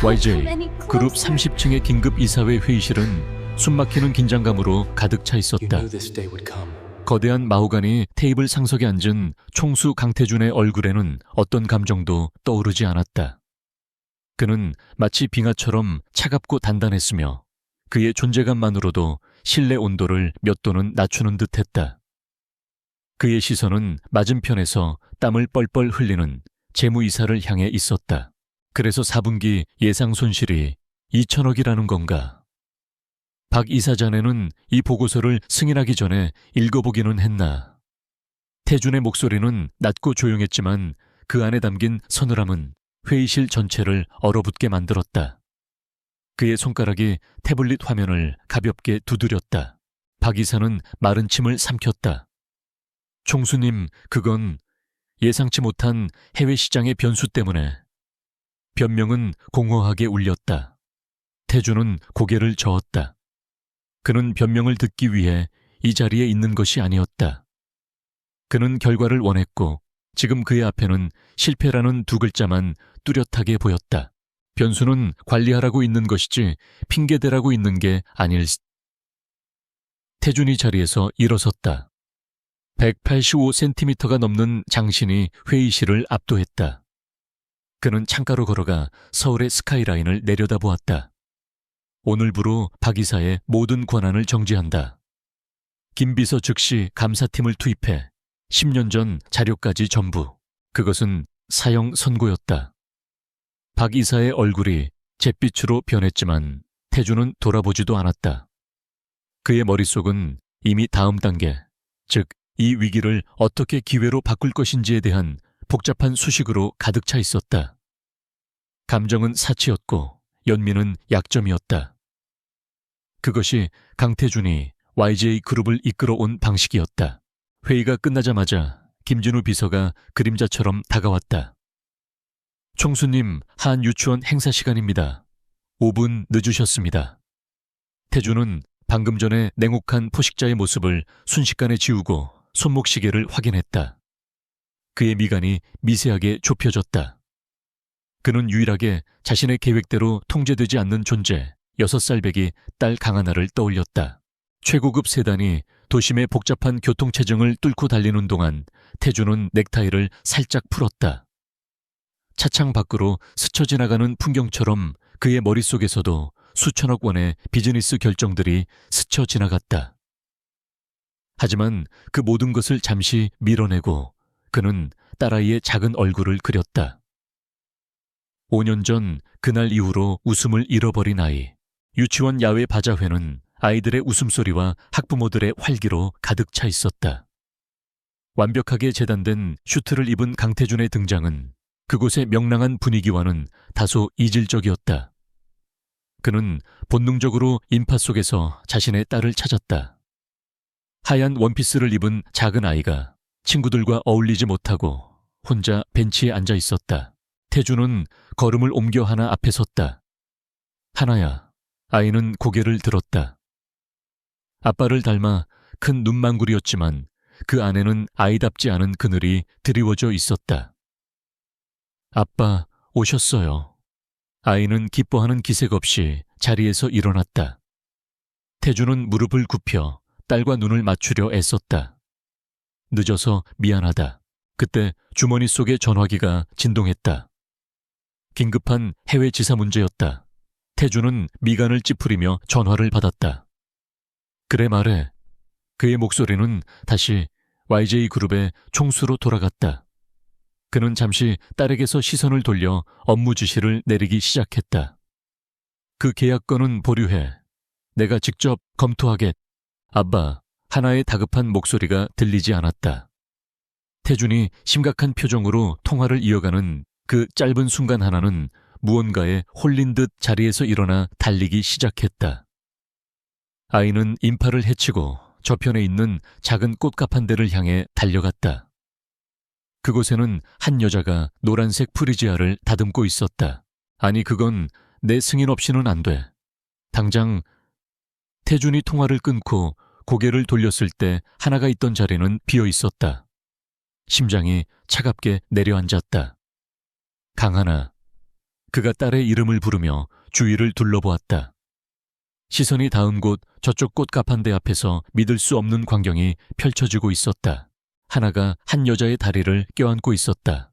YJ 그룹 30층의 긴급 이사회 회의실은 숨막히는 긴장감으로 가득 차 있었다. 거대한 마호가니 테이블 상석에 앉은 총수 강태준의 얼굴에는 어떤 감정도 떠오르지 않았다. 그는 마치 빙하처럼 차갑고 단단했으며 그의 존재감만으로도 실내 온도를 몇 도는 낮추는 듯했다. 그의 시선은 맞은편에서 땀을 뻘뻘 흘리는 재무이사를 향해 있었다. 그래서 4분기 예상 손실이 2천억이라는 건가? 박 이사 자네는 이 보고서를 승인하기 전에 읽어보기는 했나? 태준의 목소리는 낮고 조용했지만 그 안에 담긴 서늘함은 회의실 전체를 얼어붙게 만들었다. 그의 손가락이 태블릿 화면을 가볍게 두드렸다. 박 이사는 마른 침을 삼켰다. 총수님, 그건 예상치 못한 해외 시장의 변수 때문에. 변명은 공허하게 울렸다. 태준은 고개를 저었다. 그는 변명을 듣기 위해 이 자리에 있는 것이 아니었다. 그는 결과를 원했고 지금 그의 앞에는 실패라는 두 글자만 뚜렷하게 보였다. 변수는 관리하라고 있는 것이지 핑계대라고 있는 게 아닐. 태준이 자리에서 일어섰다. 185cm가 넘는 장신이 회의실을 압도했다. 그는 창가로 걸어가 서울의 스카이라인을 내려다보았다. 오늘부로 박 이사의 모든 권한을 정지한다. 김 비서 즉시 감사팀을 투입해 10년 전 자료까지 전부. 그것은 사형 선고였다. 박 이사의 얼굴이 잿빛으로 변했지만 태준은 돌아보지도 않았다. 그의 머릿속은 이미 다음 단계, 즉 이 위기를 어떻게 기회로 바꿀 것인지에 대한 복잡한 수식으로 가득 차 있었다. 감정은 사치였고 연민은 약점이었다. 그것이 강태준이 YJ 그룹을 이끌어온 방식이었다. 회의가 끝나자마자 김진우 비서가 그림자처럼 다가왔다. 총수님, 한 유치원 행사 시간입니다. 5분 늦으셨습니다. 태준은 방금 전에 냉혹한 포식자의 모습을 순식간에 지우고 손목시계를 확인했다. 그의 미간이 미세하게 좁혀졌다. 그는 유일하게 자신의 계획대로 통제되지 않는 존재, 6살배기 딸 강하나를 떠올렸다. 최고급 세단이 도심의 복잡한 교통체증을 뚫고 달리는 동안 태준은 넥타이를 살짝 풀었다. 차창 밖으로 스쳐 지나가는 풍경처럼 그의 머릿속에서도 수천억 원의 비즈니스 결정들이 스쳐 지나갔다. 하지만 그 모든 것을 잠시 밀어내고 그는 딸아이의 작은 얼굴을 그렸다. 5년 전 그날 이후로 웃음을 잃어버린 아이. 유치원 야외 바자회는 아이들의 웃음소리와 학부모들의 활기로 가득 차 있었다. 완벽하게 재단된 슈트를 입은 강태준의 등장은 그곳의 명랑한 분위기와는 다소 이질적이었다. 그는 본능적으로 인파 속에서 자신의 딸을 찾았다. 하얀 원피스를 입은 작은 아이가 친구들과 어울리지 못하고 혼자 벤치에 앉아 있었다. 태준은 걸음을 옮겨 하나 앞에 섰다. 하나야. 아이는 고개를 들었다. 아빠를 닮아 큰 눈망구리였지만 그 안에는 아이답지 않은 그늘이 드리워져 있었다. 아빠, 오셨어요. 아이는 기뻐하는 기색 없이 자리에서 일어났다. 태준은 무릎을 굽혀 딸과 눈을 맞추려 애썼다. 늦어서 미안하다. 그때 주머니 속의 전화기가 진동했다. 긴급한 해외 지사 문제였다. 태준은 미간을 찌푸리며 전화를 받았다. 그래 말해. 그의 목소리는 다시 YJ 그룹의 총수로 돌아갔다. 그는 잠시 딸에게서 시선을 돌려 업무 지시를 내리기 시작했다. 그 계약건은 보류해. 내가 직접 검토하겠. 아빠, 하나의 다급한 목소리가 들리지 않았다. 태준이 심각한 표정으로 통화를 이어가는 그 짧은 순간 하나는 무언가에 홀린 듯 자리에서 일어나 달리기 시작했다. 아이는 인파를 헤치고 저편에 있는 작은 꽃갑 한 대를 향해 달려갔다. 그곳에는 한 여자가 노란색 프리지아를 다듬고 있었다. 아니, 그건 내 승인 없이는 안 돼. 당장. 태준이 통화를 끊고 고개를 돌렸을 때 하나가 있던 자리는 비어 있었다. 심장이 차갑게 내려앉았다. 강하나. 그가 딸의 이름을 부르며 주위를 둘러보았다. 시선이 닿은 곳 저쪽 꽃가판대 앞에서 믿을 수 없는 광경이 펼쳐지고 있었다. 하나가 한 여자의 다리를 껴안고 있었다.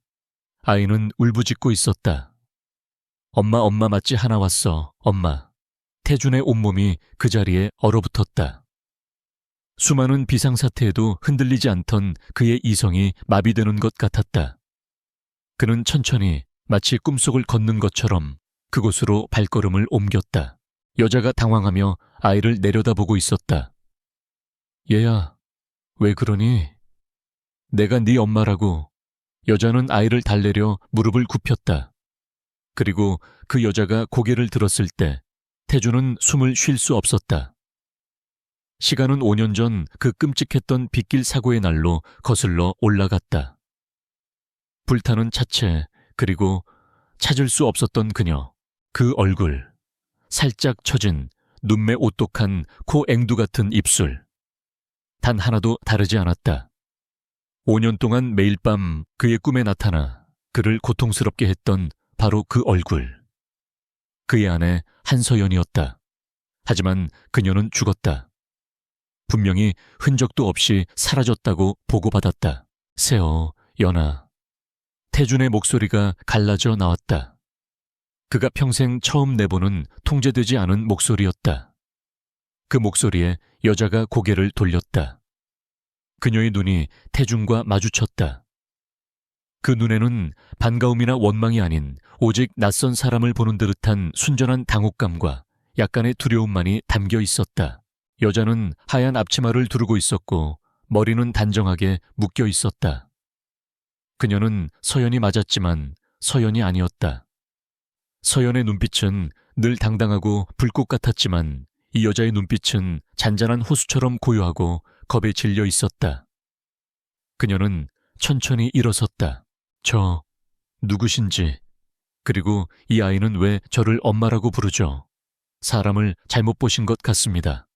아이는 울부짖고 있었다. 엄마, 엄마, 맞지? 하나 왔어. 엄마. 태준의 온몸이 그 자리에 얼어붙었다. 수많은 비상사태에도 흔들리지 않던 그의 이성이 마비되는 것 같았다. 그는 천천히 마치 꿈속을 걷는 것처럼 그곳으로 발걸음을 옮겼다. 여자가 당황하며 아이를 내려다보고 있었다. 얘야, 왜 그러니? 내가 네 엄마라고. 여자는 아이를 달래려 무릎을 굽혔다. 그리고 그 여자가 고개를 들었을 때 태주는 숨을 쉴 수 없었다. 시간은 5년 전 그 끔찍했던 빗길 사고의 날로 거슬러 올라갔다. 불타는 차체, 그리고 찾을 수 없었던 그녀, 그 얼굴, 살짝 처진 눈매 오똑한 코 앵두 같은 입술. 단 하나도 다르지 않았다. 5년 동안 매일 밤 그의 꿈에 나타나 그를 고통스럽게 했던 바로 그 얼굴. 그의 아내 한서연이었다. 하지만 그녀는 죽었다. 분명히 흔적도 없이 사라졌다고 보고받았다. 세어, 연아. 태준의 목소리가 갈라져 나왔다. 그가 평생 처음 내보는 통제되지 않은 목소리였다. 그 목소리에 여자가 고개를 돌렸다. 그녀의 눈이 태준과 마주쳤다. 그 눈에는 반가움이나 원망이 아닌 오직 낯선 사람을 보는 듯한 순전한 당혹감과 약간의 두려움만이 담겨 있었다. 여자는 하얀 앞치마를 두르고 있었고 머리는 단정하게 묶여 있었다. 그녀는 서연이 맞았지만 서연이 아니었다. 서연의 눈빛은 늘 당당하고 불꽃 같았지만 이 여자의 눈빛은 잔잔한 호수처럼 고요하고 겁에 질려 있었다. 그녀는 천천히 일어섰다. 저 누구신지, 그리고 이 아이는 왜 저를 엄마라고 부르죠? 사람을 잘못 보신 것 같습니다.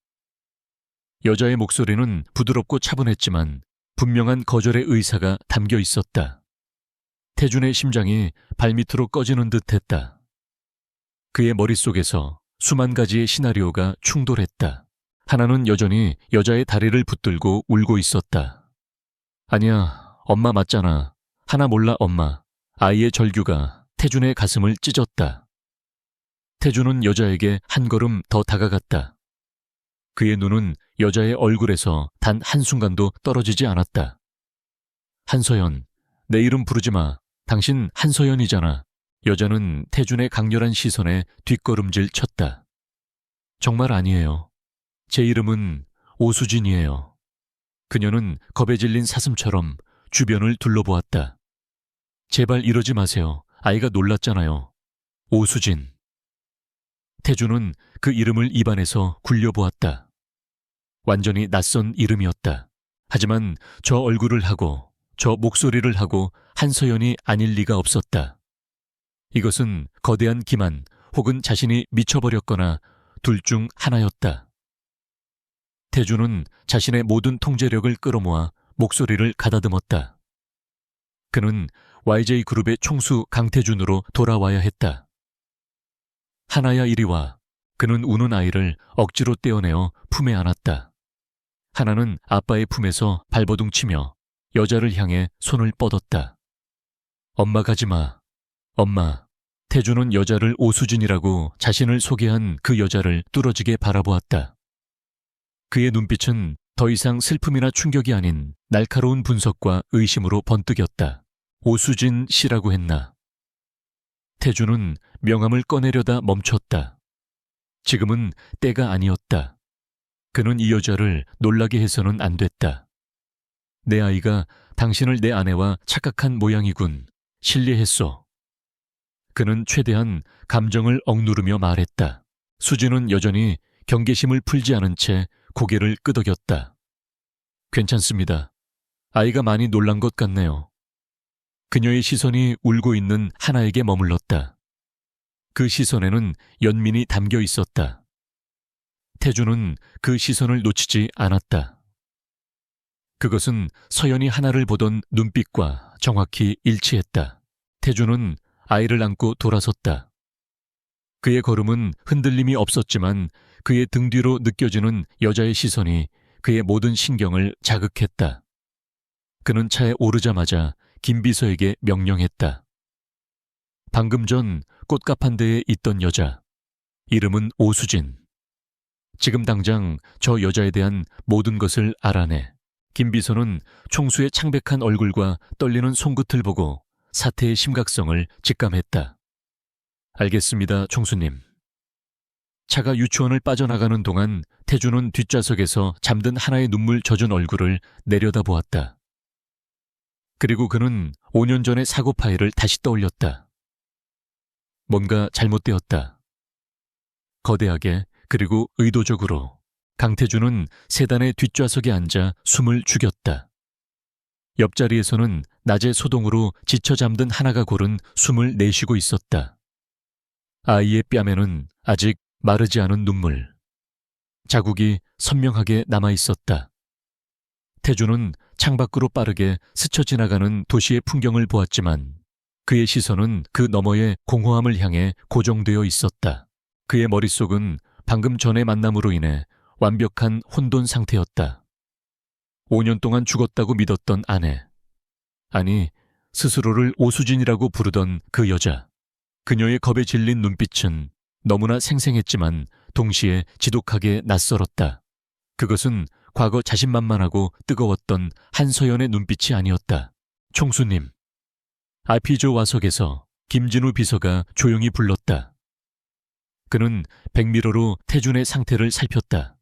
여자의 목소리는 부드럽고 차분했지만 분명한 거절의 의사가 담겨 있었다. 태준의 심장이 발밑으로 꺼지는 듯했다. 그의 머릿속에서 수만 가지의 시나리오가 충돌했다. 하나는 여전히 여자의 다리를 붙들고 울고 있었다. 아니야, 엄마 맞잖아. 하나 몰라, 엄마. 아이의 절규가 태준의 가슴을 찢었다. 태준은 여자에게 한 걸음 더 다가갔다. 그의 눈은 여자의 얼굴에서 단 한순간도 떨어지지 않았다. 한서연, 내 이름 부르지 마. 당신 한서연이잖아. 여자는 태준의 강렬한 시선에 뒷걸음질 쳤다. 정말 아니에요. 제 이름은 오수진이에요. 그녀는 겁에 질린 사슴처럼 주변을 둘러보았다. 제발 이러지 마세요. 아이가 놀랐잖아요. 오수진. 태준은 그 이름을 입안에서 굴려보았다. 완전히 낯선 이름이었다. 하지만 저 얼굴을 하고 저 목소리를 하고 한서연이 아닐 리가 없었다. 이것은 거대한 기만 혹은 자신이 미쳐버렸거나 둘 중 하나였다. 태준은 자신의 모든 통제력을 끌어모아 목소리를 가다듬었다. 그는 YJ그룹의 총수 강태준으로 돌아와야 했다. 하나야, 이리 와. 그는 우는 아이를 억지로 떼어내어 품에 안았다. 하나는 아빠의 품에서 발버둥치며 여자를 향해 손을 뻗었다. 엄마 가지 마. 엄마. 태준은 여자를 오수진이라고 자신을 소개한 그 여자를 뚫어지게 바라보았다. 그의 눈빛은 더 이상 슬픔이나 충격이 아닌 날카로운 분석과 의심으로 번뜩였다. 오수진 씨라고 했나? 태준은 명함을 꺼내려다 멈췄다. 지금은 때가 아니었다. 그는 이 여자를 놀라게 해서는 안 됐다. 내 아이가 당신을 내 아내와 착각한 모양이군. 실례했소. 그는 최대한 감정을 억누르며 말했다. 수진은 여전히 경계심을 풀지 않은 채 고개를 끄덕였다. 괜찮습니다. 아이가 많이 놀란 것 같네요. 그녀의 시선이 울고 있는 하나에게 머물렀다. 그 시선에는 연민이 담겨 있었다. 태준은 그 시선을 놓치지 않았다. 그것은 서연이 하나를 보던 눈빛과 정확히 일치했다. 태준은 아이를 안고 돌아섰다. 그의 걸음은 흔들림이 없었지만 그의 등 뒤로 느껴지는 여자의 시선이 그의 모든 신경을 자극했다. 그는 차에 오르자마자 김비서에게 명령했다. 방금 전 꽃갑 한 대에 있던 여자, 이름은 오수진. 지금 당장 저 여자에 대한 모든 것을 알아내. 김비서는 총수의 창백한 얼굴과 떨리는 손끝을 보고 사태의 심각성을 직감했다. 알겠습니다, 총수님. 차가 유치원을 빠져나가는 동안 태주는 뒷좌석에서 잠든 하나의 눈물 젖은 얼굴을 내려다보았다. 그리고 그는 5년 전의 사고 파일을 다시 떠올렸다. 뭔가 잘못되었다. 거대하게 그리고 의도적으로 강태주는 세단의 뒷좌석에 앉아 숨을 죽였다. 옆자리에서는 낮의 소동으로 지쳐 잠든 하나가 고른 숨을 내쉬고 있었다. 아이의 뺨에는 아직 마르지 않은 눈물. 자국이 선명하게 남아있었다. 태주는 창밖으로 빠르게 스쳐 지나가는 도시의 풍경을 보았지만 그의 시선은 그 너머의 공허함을 향해 고정되어 있었다. 그의 머릿속은 방금 전의 만남으로 인해 완벽한 혼돈 상태였다. 5년 동안 죽었다고 믿었던 아내. 아니, 스스로를 오수진이라고 부르던 그 여자. 그녀의 겁에 질린 눈빛은 너무나 생생했지만 동시에 지독하게 낯설었다. 그것은 과거 자신만만하고 뜨거웠던 한서연의 눈빛이 아니었다. 총수님. RP조 와석에서 김진우 비서가 조용히 불렀다. 그는 백미러로 태준의 상태를 살폈다.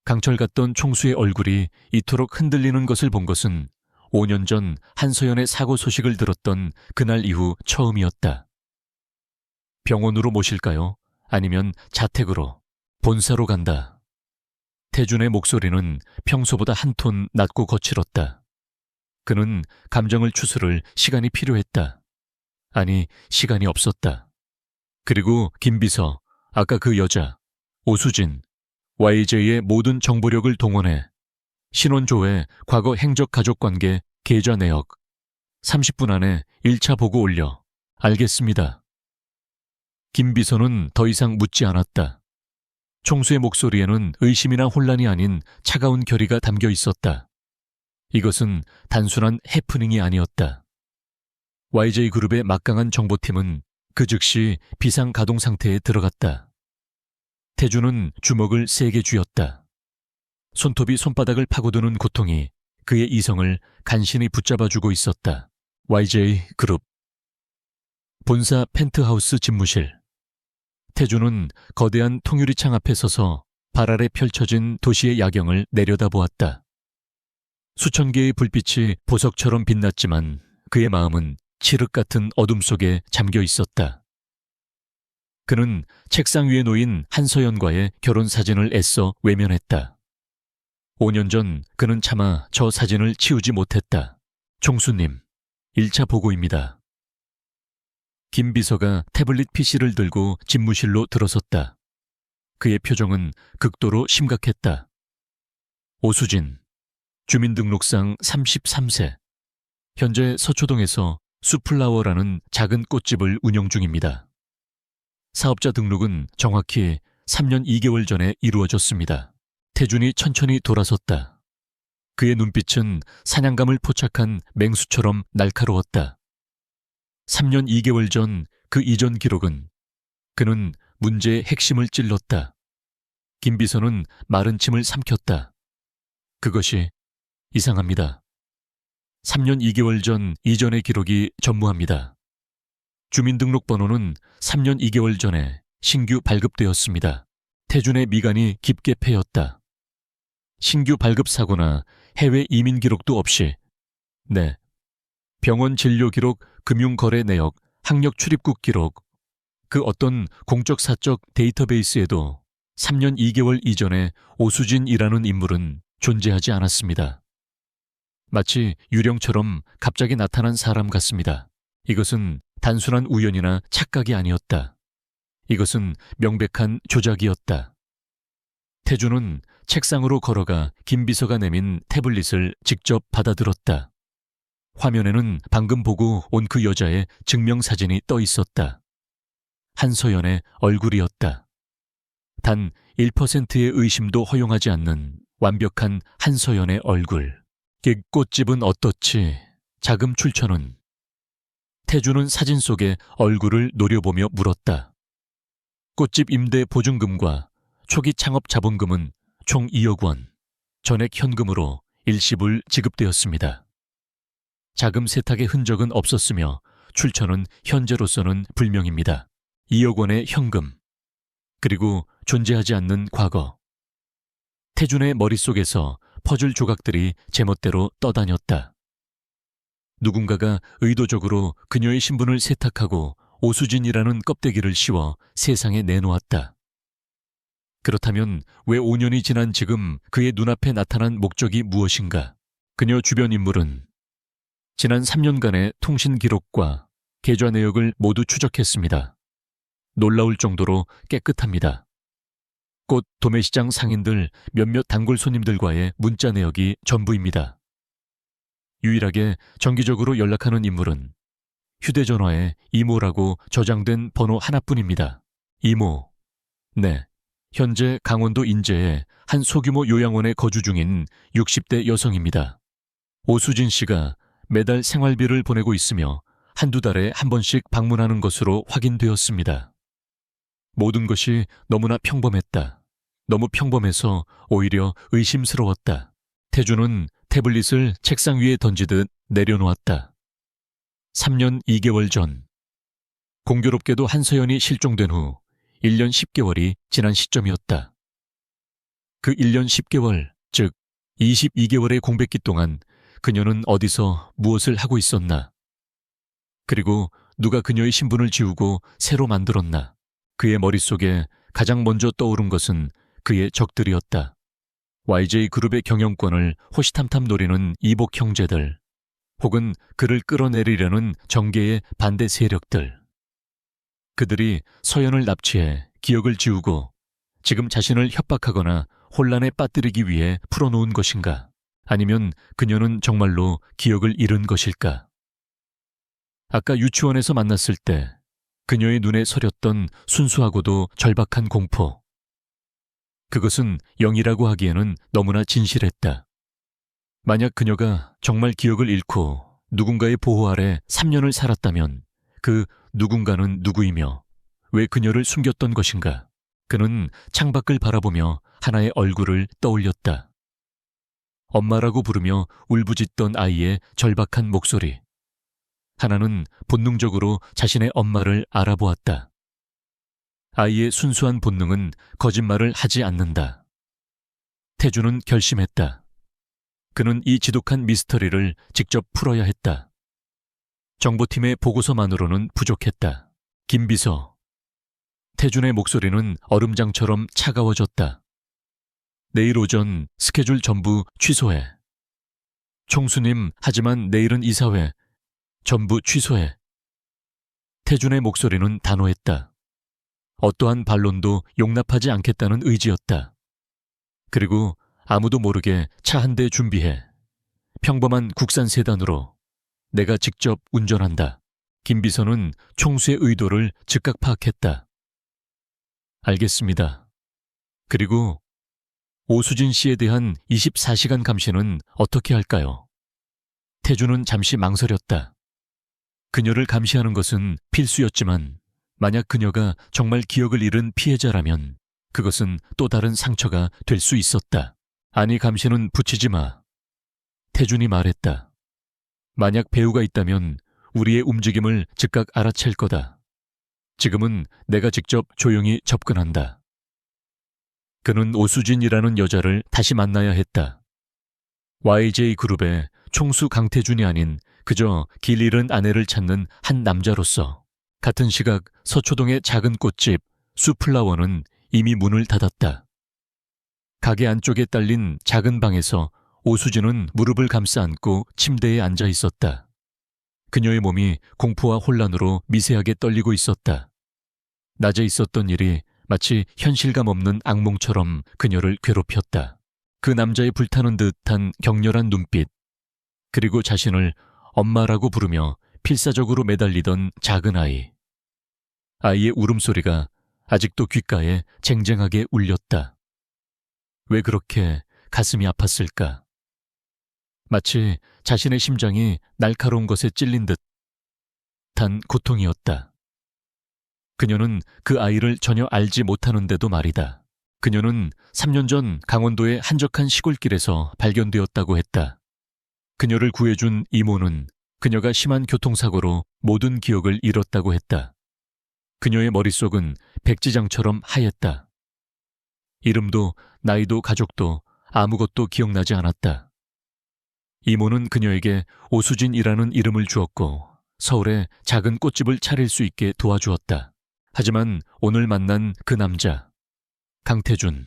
강철 같던 총수의 얼굴이 이토록 흔들리는 것을 본 것은 5년 전 한서연의 사고 소식을 들었던 그날 이후 처음이었다. 병원으로 모실까요? 아니면 자택으로, 본사로 간다. 태준의 목소리는 평소보다 한 톤 낮고 거칠었다. 그는 감정을 추스를 시간이 필요했다. 아니, 시간이 없었다. 그리고 김비서, 아까 그 여자, 오수진, YJ의 모든 정보력을 동원해 신원조회 과거 행적 가족관계 계좌 내역 30분 안에 1차 보고 올려. 알겠습니다. 김비서는 더 이상 묻지 않았다. 총수의 목소리에는 의심이나 혼란이 아닌 차가운 결의가 담겨 있었다. 이것은 단순한 해프닝이 아니었다. YJ그룹의 막강한 정보팀은 그 즉시 비상 가동 상태에 들어갔다. 태주는 주먹을 세게 쥐었다. 손톱이 손바닥을 파고드는 고통이 그의 이성을 간신히 붙잡아주고 있었다. YJ그룹 본사 펜트하우스 집무실. 태주는 거대한 통유리창 앞에 서서 발 아래 펼쳐진 도시의 야경을 내려다보았다. 수천 개의 불빛이 보석처럼 빛났지만 그의 마음은 칠흑 같은 어둠 속에 잠겨 있었다. 그는 책상 위에 놓인 한서연과의 결혼 사진을 애써 외면했다. 5년 전 그는 차마 저 사진을 치우지 못했다. 총수님, 1차 보고입니다. 김 비서가 태블릿 PC를 들고 집무실로 들어섰다. 그의 표정은 극도로 심각했다. 오수진, 주민등록상 33세. 현재 서초동에서 수플라워라는 작은 꽃집을 운영 중입니다. 사업자 등록은 정확히 3년 2개월 전에 이루어졌습니다. 태준이 천천히 돌아섰다. 그의 눈빛은 사냥감을 포착한 맹수처럼 날카로웠다. 3년 2개월 전 그 이전 기록은 그는 문제의 핵심을 찔렀다. 김 비서는 마른 침을 삼켰다. 그것이 이상합니다. 3년 2개월 전 이전의 기록이 전무합니다. 주민등록번호는 3년 2개월 전에 신규 발급되었습니다. 태준의 미간이 깊게 패였다. 신규 발급 사고나 해외 이민 기록도 없이. 네. 병원 진료 기록, 금융거래 내역, 학력 출입국 기록, 그 어떤 공적 사적 데이터베이스에도 3년 2개월 이전에 오수진이라는 인물은 존재하지 않았습니다. 마치 유령처럼 갑자기 나타난 사람 같습니다. 이것은 단순한 우연이나 착각이 아니었다. 이것은 명백한 조작이었다. 태주는 책상으로 걸어가 김 비서가 내민 태블릿을 직접 받아들었다. 화면에는 방금 보고 온 그 여자의 증명사진이 떠 있었다. 한서연의 얼굴이었다. 단 1%의 의심도 허용하지 않는 완벽한 한서연의 얼굴. 꽃집은 어떻지? 자금 출처는? 태주는 사진 속의 얼굴을 노려보며 물었다. 꽃집 임대 보증금과 초기 창업 자본금은 총 2억 원, 전액 현금으로 일시불 지급되었습니다. 자금 세탁의 흔적은 없었으며 출처는 현재로서는 불명입니다. 2억 원의 현금, 그리고 존재하지 않는 과거. 태준의 머릿속에서 퍼즐 조각들이 제멋대로 떠다녔다. 누군가가 의도적으로 그녀의 신분을 세탁하고 오수진이라는 껍데기를 씌워 세상에 내놓았다. 그렇다면 왜 5년이 지난 지금 그의 눈앞에 나타난 목적이 무엇인가? 그녀 주변 인물은 지난 3년간의 통신 기록과 계좌 내역을 모두 추적했습니다. 놀라울 정도로 깨끗합니다. 곧 도매시장 상인들 몇몇 단골 손님들과의 문자 내역이 전부입니다. 유일하게 정기적으로 연락하는 인물은 휴대전화에 이모라고 저장된 번호 하나뿐입니다. 이모. 네. 현재 강원도 인제의 한 소규모 요양원에 거주 중인 60대 여성입니다. 오수진 씨가 매달 생활비를 보내고 있으며 한두 달에 한 번씩 방문하는 것으로 확인되었습니다. 모든 것이 너무나 평범했다. 너무 평범해서 오히려 의심스러웠다. 태주는 태블릿을 책상 위에 던지듯 내려놓았다. 3년 2개월 전, 공교롭게도 한서연이 실종된 후 1년 10개월이 지난 시점이었다. 그 1년 10개월, 즉 22개월의 공백기 동안 그녀는 어디서 무엇을 하고 있었나? 그리고 누가 그녀의 신분을 지우고 새로 만들었나? 그의 머릿속에 가장 먼저 떠오른 것은 그의 적들이었다. YJ그룹의 경영권을 호시탐탐 노리는 이복 형제들, 혹은 그를 끌어내리려는 정계의 반대 세력들. 그들이 서연을 납치해 기억을 지우고 지금 자신을 협박하거나 혼란에 빠뜨리기 위해 풀어놓은 것인가? 아니면 그녀는 정말로 기억을 잃은 것일까? 아까 유치원에서 만났을 때 그녀의 눈에 서렸던 순수하고도 절박한 공포. 그것은 영이라고 하기에는 너무나 진실했다. 만약 그녀가 정말 기억을 잃고 누군가의 보호 아래 3년을 살았다면 그 누군가는 누구이며 왜 그녀를 숨겼던 것인가? 그는 창밖을 바라보며 하나의 얼굴을 떠올렸다. 엄마라고 부르며 울부짖던 아이의 절박한 목소리. 하나는 본능적으로 자신의 엄마를 알아보았다. 아이의 순수한 본능은 거짓말을 하지 않는다. 태주는 결심했다. 그는 이 지독한 미스터리를 직접 풀어야 했다. 정보팀의 보고서만으로는 부족했다. 김비서. 태준의 목소리는 얼음장처럼 차가워졌다. 내일 오전 스케줄 전부 취소해. 총수님, 하지만 내일은 이사회. 전부 취소해. 태준의 목소리는 단호했다. 어떠한 반론도 용납하지 않겠다는 의지였다. 그리고 아무도 모르게 차 한 대 준비해. 평범한 국산 세단으로. 내가 직접 운전한다. 김비서는 총수의 의도를 즉각 파악했다. 알겠습니다. 그리고 오수진 씨에 대한 24시간 감시는 어떻게 할까요? 태주는 잠시 망설였다. 그녀를 감시하는 것은 필수였지만 만약 그녀가 정말 기억을 잃은 피해자라면 그것은 또 다른 상처가 될 수 있었다. 아니, 감시는 붙이지 마. 태준이 말했다. 만약 배우가 있다면 우리의 움직임을 즉각 알아챌 거다. 지금은 내가 직접 조용히 접근한다. 그는 오수진이라는 여자를 다시 만나야 했다. YJ그룹의 총수 강태준이 아닌 그저 길 잃은 아내를 찾는 한 남자로서 같은 시각 서초동의 작은 꽃집 수플라워는 이미 문을 닫았다. 가게 안쪽에 딸린 작은 방에서 오수진은 무릎을 감싸 안고 침대에 앉아 있었다. 그녀의 몸이 공포와 혼란으로 미세하게 떨리고 있었다. 낮에 있었던 일이 마치 현실감 없는 악몽처럼 그녀를 괴롭혔다. 그 남자의 불타는 듯한 격렬한 눈빛, 그리고 자신을 엄마라고 부르며 필사적으로 매달리던 작은 아이. 아이의 울음소리가 아직도 귓가에 쟁쟁하게 울렸다. 왜 그렇게 가슴이 아팠을까? 마치 자신의 심장이 날카로운 것에 찔린 듯한 고통이었다. 그녀는 그 아이를 전혀 알지 못하는데도 말이다. 그녀는 3년 전 강원도의 한적한 시골길에서 발견되었다고 했다. 그녀를 구해준 이모는 그녀가 심한 교통사고로 모든 기억을 잃었다고 했다. 그녀의 머릿속은 백지장처럼 하였다. 이름도 나이도 가족도 아무것도 기억나지 않았다. 이모는 그녀에게 오수진이라는 이름을 주었고 서울에 작은 꽃집을 차릴 수 있게 도와주었다. 하지만 오늘 만난 그 남자, 강태준.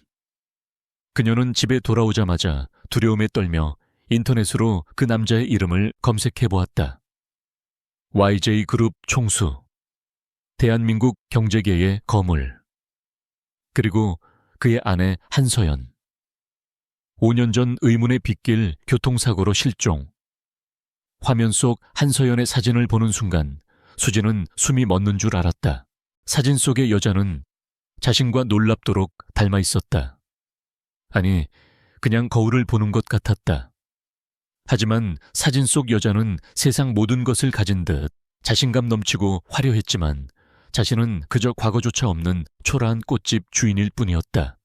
그녀는 집에 돌아오자마자 두려움에 떨며 인터넷으로 그 남자의 이름을 검색해 보았다. YJ그룹 총수, 대한민국 경제계의 거물, 그리고 그의 아내 한서연. 5년 전 의문의 빗길 교통사고로 실종. 화면 속 한서연의 사진을 보는 순간 수지는 숨이 멎는 줄 알았다. 사진 속의 여자는 자신과 놀랍도록 닮아 있었다. 아니, 그냥 거울을 보는 것 같았다. 하지만 사진 속 여자는 세상 모든 것을 가진 듯 자신감 넘치고 화려했지만 자신은 그저 과거조차 없는 초라한 꽃집 주인일 뿐이었다.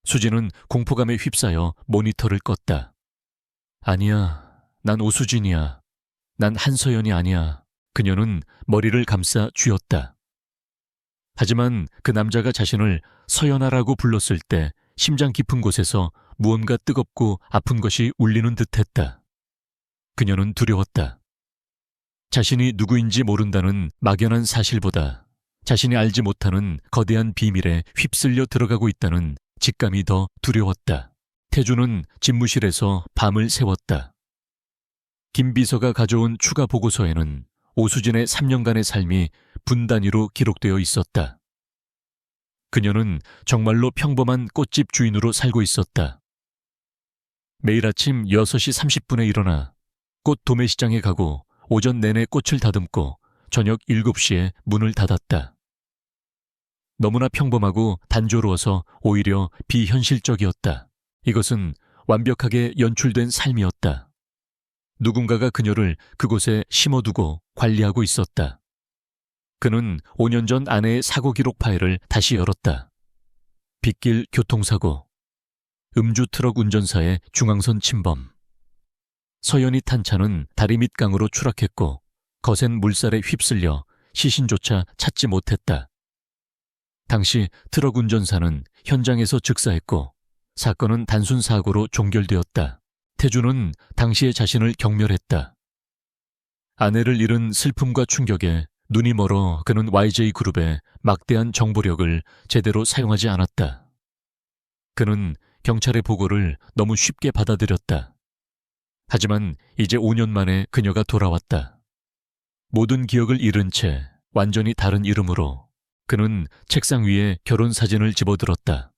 수지는 공포감에 휩싸여 모니터를 껐다. 아니야, 난 오수진이야. 난 한서연이 아니야. 그녀는 머리를 감싸 쥐었다. 하지만 그 남자가 자신을 서연아라고 불렀을 때 심장 깊은 곳에서 무언가 뜨겁고 아픈 것이 울리는 듯했다. 그녀는 두려웠다. 자신이 누구인지 모른다는 막연한 사실보다 자신이 알지 못하는 거대한 비밀에 휩쓸려 들어가고 있다는 직감이 더 두려웠다. 태주는 집무실에서 밤을 새웠다. 김 비서가 가져온 추가 보고서에는 오수진의 3년간의 삶이 분 단위로 기록되어 있었다. 그녀는 정말로 평범한 꽃집 주인으로 살고 있었다. 매일 아침 6시 30분에 일어나 꽃 도매시장에 가고 오전 내내 꽃을 다듬고 저녁 7시에 문을 닫았다. 너무나 평범하고 단조로워서 오히려 비현실적이었다. 이것은 완벽하게 연출된 삶이었다. 누군가가 그녀를 그곳에 심어두고 관리하고 있었다. 그는 5년 전 아내의 사고 기록 파일을 다시 열었다. 빗길 교통사고, 음주 트럭 운전사의 중앙선 침범. 서연이 탄 차는 다리 밑강으로 추락했고 거센 물살에 휩쓸려 시신조차 찾지 못했다. 당시 트럭 운전사는 현장에서 즉사했고 사건은 단순 사고로 종결되었다. 태주는 당시의 자신을 경멸했다. 아내를 잃은 슬픔과 충격에 눈이 멀어 그는 YJ그룹의 막대한 정보력을 제대로 사용하지 않았다. 그는 경찰의 보고를 너무 쉽게 받아들였다. 하지만 이제 5년 만에 그녀가 돌아왔다. 모든 기억을 잃은 채 완전히 다른 이름으로 그는 책상 위에 결혼 사진을 집어들었다.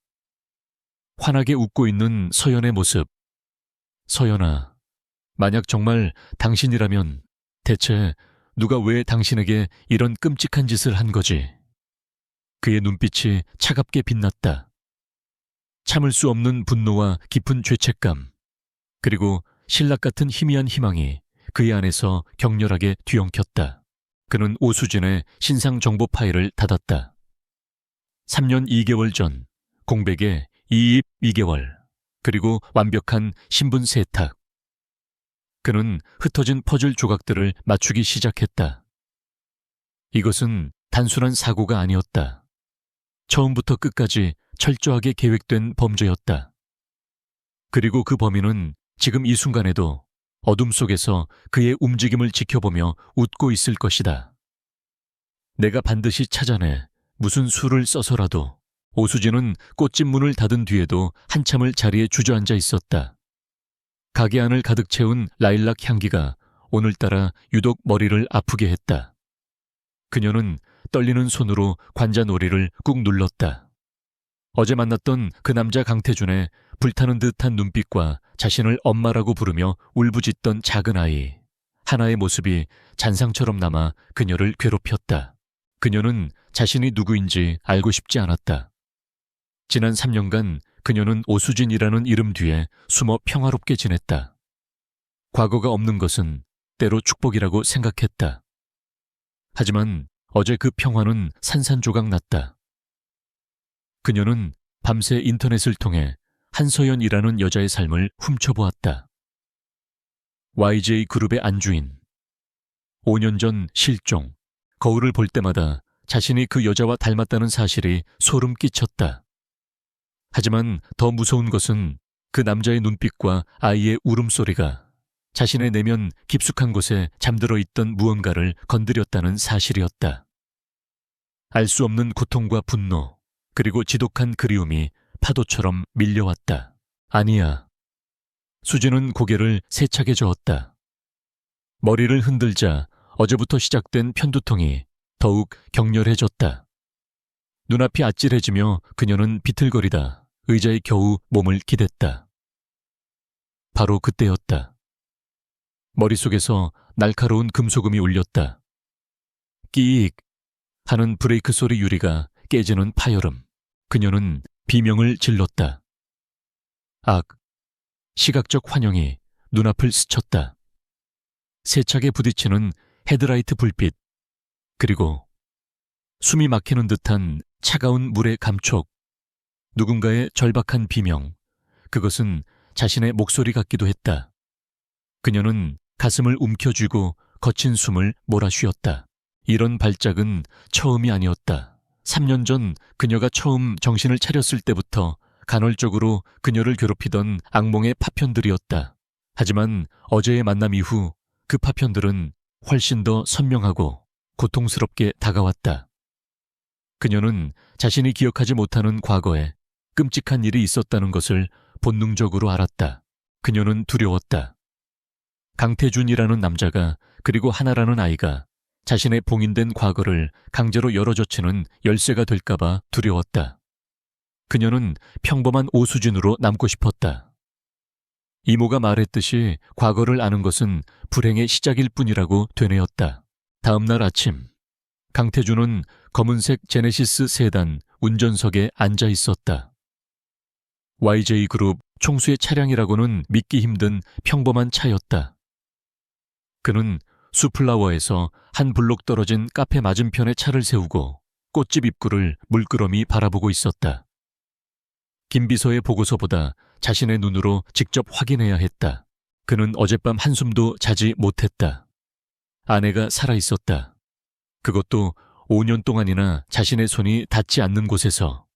환하게 웃고 있는 서연의 모습. 서연아, 만약 정말 당신이라면 대체 누가 왜 당신에게 이런 끔찍한 짓을 한 거지? 그의 눈빛이 차갑게 빛났다. 참을 수 없는 분노와 깊은 죄책감, 그리고 신락 같은 희미한 희망이 그의 안에서 격렬하게 뒤엉켰다. 그는 오수진의 신상 정보 파일을 닫았다. 3년 2개월 전, 공백에 이입 2개월, 그리고 완벽한 신분 세탁. 그는 흩어진 퍼즐 조각들을 맞추기 시작했다. 이것은 단순한 사고가 아니었다. 처음부터 끝까지 철저하게 계획된 범죄였다. 그리고 그 범인은 지금 이 순간에도 어둠 속에서 그의 움직임을 지켜보며 웃고 있을 것이다. 내가 반드시 찾아내 무슨 수를 써서라도. 오수진은 꽃집 문을 닫은 뒤에도 한참을 자리에 주저앉아 있었다. 가게 안을 가득 채운 라일락 향기가 오늘따라 유독 머리를 아프게 했다. 그녀는 떨리는 손으로 관자놀이를 꾹 눌렀다. 어제 만났던 그 남자 강태준의 불타는 듯한 눈빛과 자신을 엄마라고 부르며 울부짖던 작은 아이. 하나의 모습이 잔상처럼 남아 그녀를 괴롭혔다. 그녀는 자신이 누구인지 알고 싶지 않았다. 지난 3년간 그녀는 오수진이라는 이름 뒤에 숨어 평화롭게 지냈다. 과거가 없는 것은 때로 축복이라고 생각했다. 하지만 어제 그 평화는 산산조각 났다. 그녀는 밤새 인터넷을 통해 한서연이라는 여자의 삶을 훔쳐보았다. YJ 그룹의 안주인. 5년 전 실종. 거울을 볼 때마다 자신이 그 여자와 닮았다는 사실이 소름 끼쳤다. 하지만 더 무서운 것은 그 남자의 눈빛과 아이의 울음소리가 자신의 내면 깊숙한 곳에 잠들어 있던 무언가를 건드렸다는 사실이었다. 알 수 없는 고통과 분노, 그리고 지독한 그리움이 파도처럼 밀려왔다. 아니야. 수지는 고개를 세차게 저었다. 머리를 흔들자 어제부터 시작된 편두통이 더욱 격렬해졌다. 눈앞이 아찔해지며 그녀는 비틀거리다 의자에 겨우 몸을 기댔다. 바로 그때였다. 머릿속에서 날카로운 금소금이 울렸다. 끼익 하는 브레이크 소리 유리가 깨지는 파열음. 그녀는 비명을 질렀다. 악, 시각적 환영이 눈앞을 스쳤다. 세차게 부딪히는 헤드라이트 불빛, 그리고 숨이 막히는 듯한 차가운 물의 감촉, 누군가의 절박한 비명, 그것은 자신의 목소리 같기도 했다. 그녀는 가슴을 움켜쥐고 거친 숨을 몰아쉬었다. 이런 발작은 처음이 아니었다. 3년 전 그녀가 처음 정신을 차렸을 때부터 간헐적으로 그녀를 괴롭히던 악몽의 파편들이었다. 하지만 어제의 만남 이후 그 파편들은 훨씬 더 선명하고 고통스럽게 다가왔다. 그녀는 자신이 기억하지 못하는 과거에 끔찍한 일이 있었다는 것을 본능적으로 알았다. 그녀는 두려웠다. 강태준이라는 남자가 그리고 하나라는 아이가 자신의 봉인된 과거를 강제로 열어젖히는 열쇠가 될까봐 두려웠다. 그녀는 평범한 오수진으로 남고 싶었다. 이모가 말했듯이 과거를 아는 것은 불행의 시작일 뿐이라고 되뇌었다. 다음 날 아침, 강태준은 검은색 제네시스 세단 운전석에 앉아 있었다. YJ 그룹 총수의 차량이라고는 믿기 힘든 평범한 차였다. 그는 수플라워에서 한 블록 떨어진 카페 맞은편에 차를 세우고 꽃집 입구를 물끄러미 바라보고 있었다. 김비서의 보고서보다 자신의 눈으로 직접 확인해야 했다. 그는 어젯밤 한숨도 자지 못했다. 아내가 살아있었다. 그것도 5년 동안이나 자신의 손이 닿지 않는 곳에서.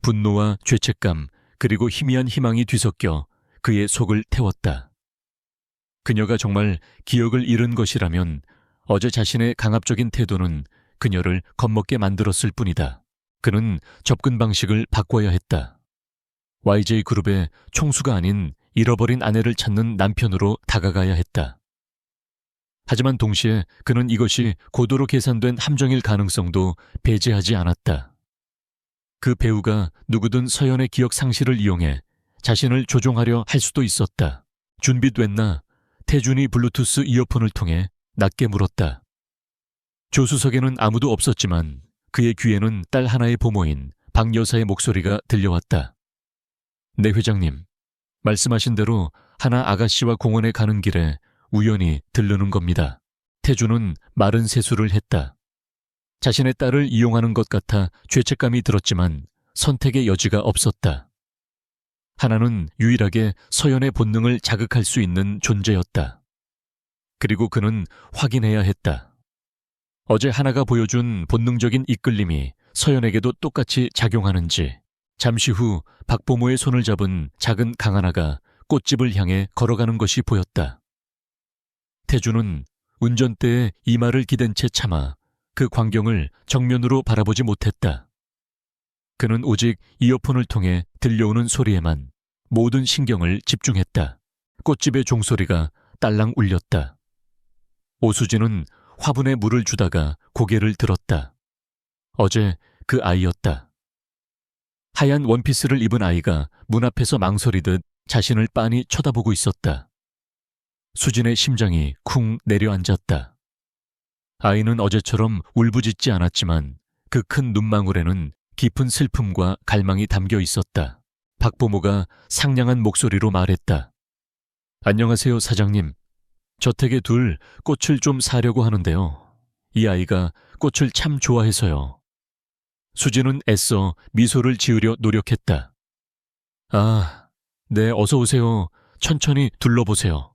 분노와 죄책감 그리고 희미한 희망이 뒤섞여 그의 속을 태웠다. 그녀가 정말 기억을 잃은 것이라면 어제 자신의 강압적인 태도는 그녀를 겁먹게 만들었을 뿐이다. 그는 접근 방식을 바꿔야 했다. YJ 그룹의 총수가 아닌 잃어버린 아내를 찾는 남편으로 다가가야 했다. 하지만 동시에 그는 이것이 고도로 계산된 함정일 가능성도 배제하지 않았다. 그 배우가 누구든 서연의 기억 상실을 이용해 자신을 조종하려 할 수도 있었다. 준비됐나? 태준이 블루투스 이어폰을 통해 낮게 물었다. 조수석에는 아무도 없었지만 그의 귀에는 딸 하나의 보모인 박 여사의 목소리가 들려왔다. 네 회장님, 말씀하신 대로 하나 아가씨와 공원에 가는 길에 우연히 들르는 겁니다. 태준은 마른 세수를 했다. 자신의 딸을 이용하는 것 같아 죄책감이 들었지만 선택의 여지가 없었다. 하나는 유일하게 서연의 본능을 자극할 수 있는 존재였다. 그리고 그는 확인해야 했다. 어제 하나가 보여준 본능적인 이끌림이 서연에게도 똑같이 작용하는지. 잠시 후 박보모의 손을 잡은 작은 강하나가 꽃집을 향해 걸어가는 것이 보였다. 태준은 운전대에 이마를 기댄 채 참아 그 광경을 정면으로 바라보지 못했다. 그는 오직 이어폰을 통해 들려오는 소리에만 모든 신경을 집중했다. 꽃집의 종소리가 딸랑 울렸다. 오수진은 화분에 물을 주다가 고개를 들었다. 어제 그 아이였다. 하얀 원피스를 입은 아이가 문 앞에서 망설이듯 자신을 빤히 쳐다보고 있었다. 수진의 심장이 쿵 내려앉았다. 아이는 어제처럼 울부짖지 않았지만 그 큰 눈망울에는 깊은 슬픔과 갈망이 담겨 있었다. 박보모가 상냥한 목소리로 말했다. 안녕하세요, 사장님. 저택에 둘 꽃을 좀 사려고 하는데요. 이 아이가 꽃을 참 좋아해서요. 수지는 애써 미소를 지으려 노력했다. 아, 네, 어서 오세요. 천천히 둘러보세요.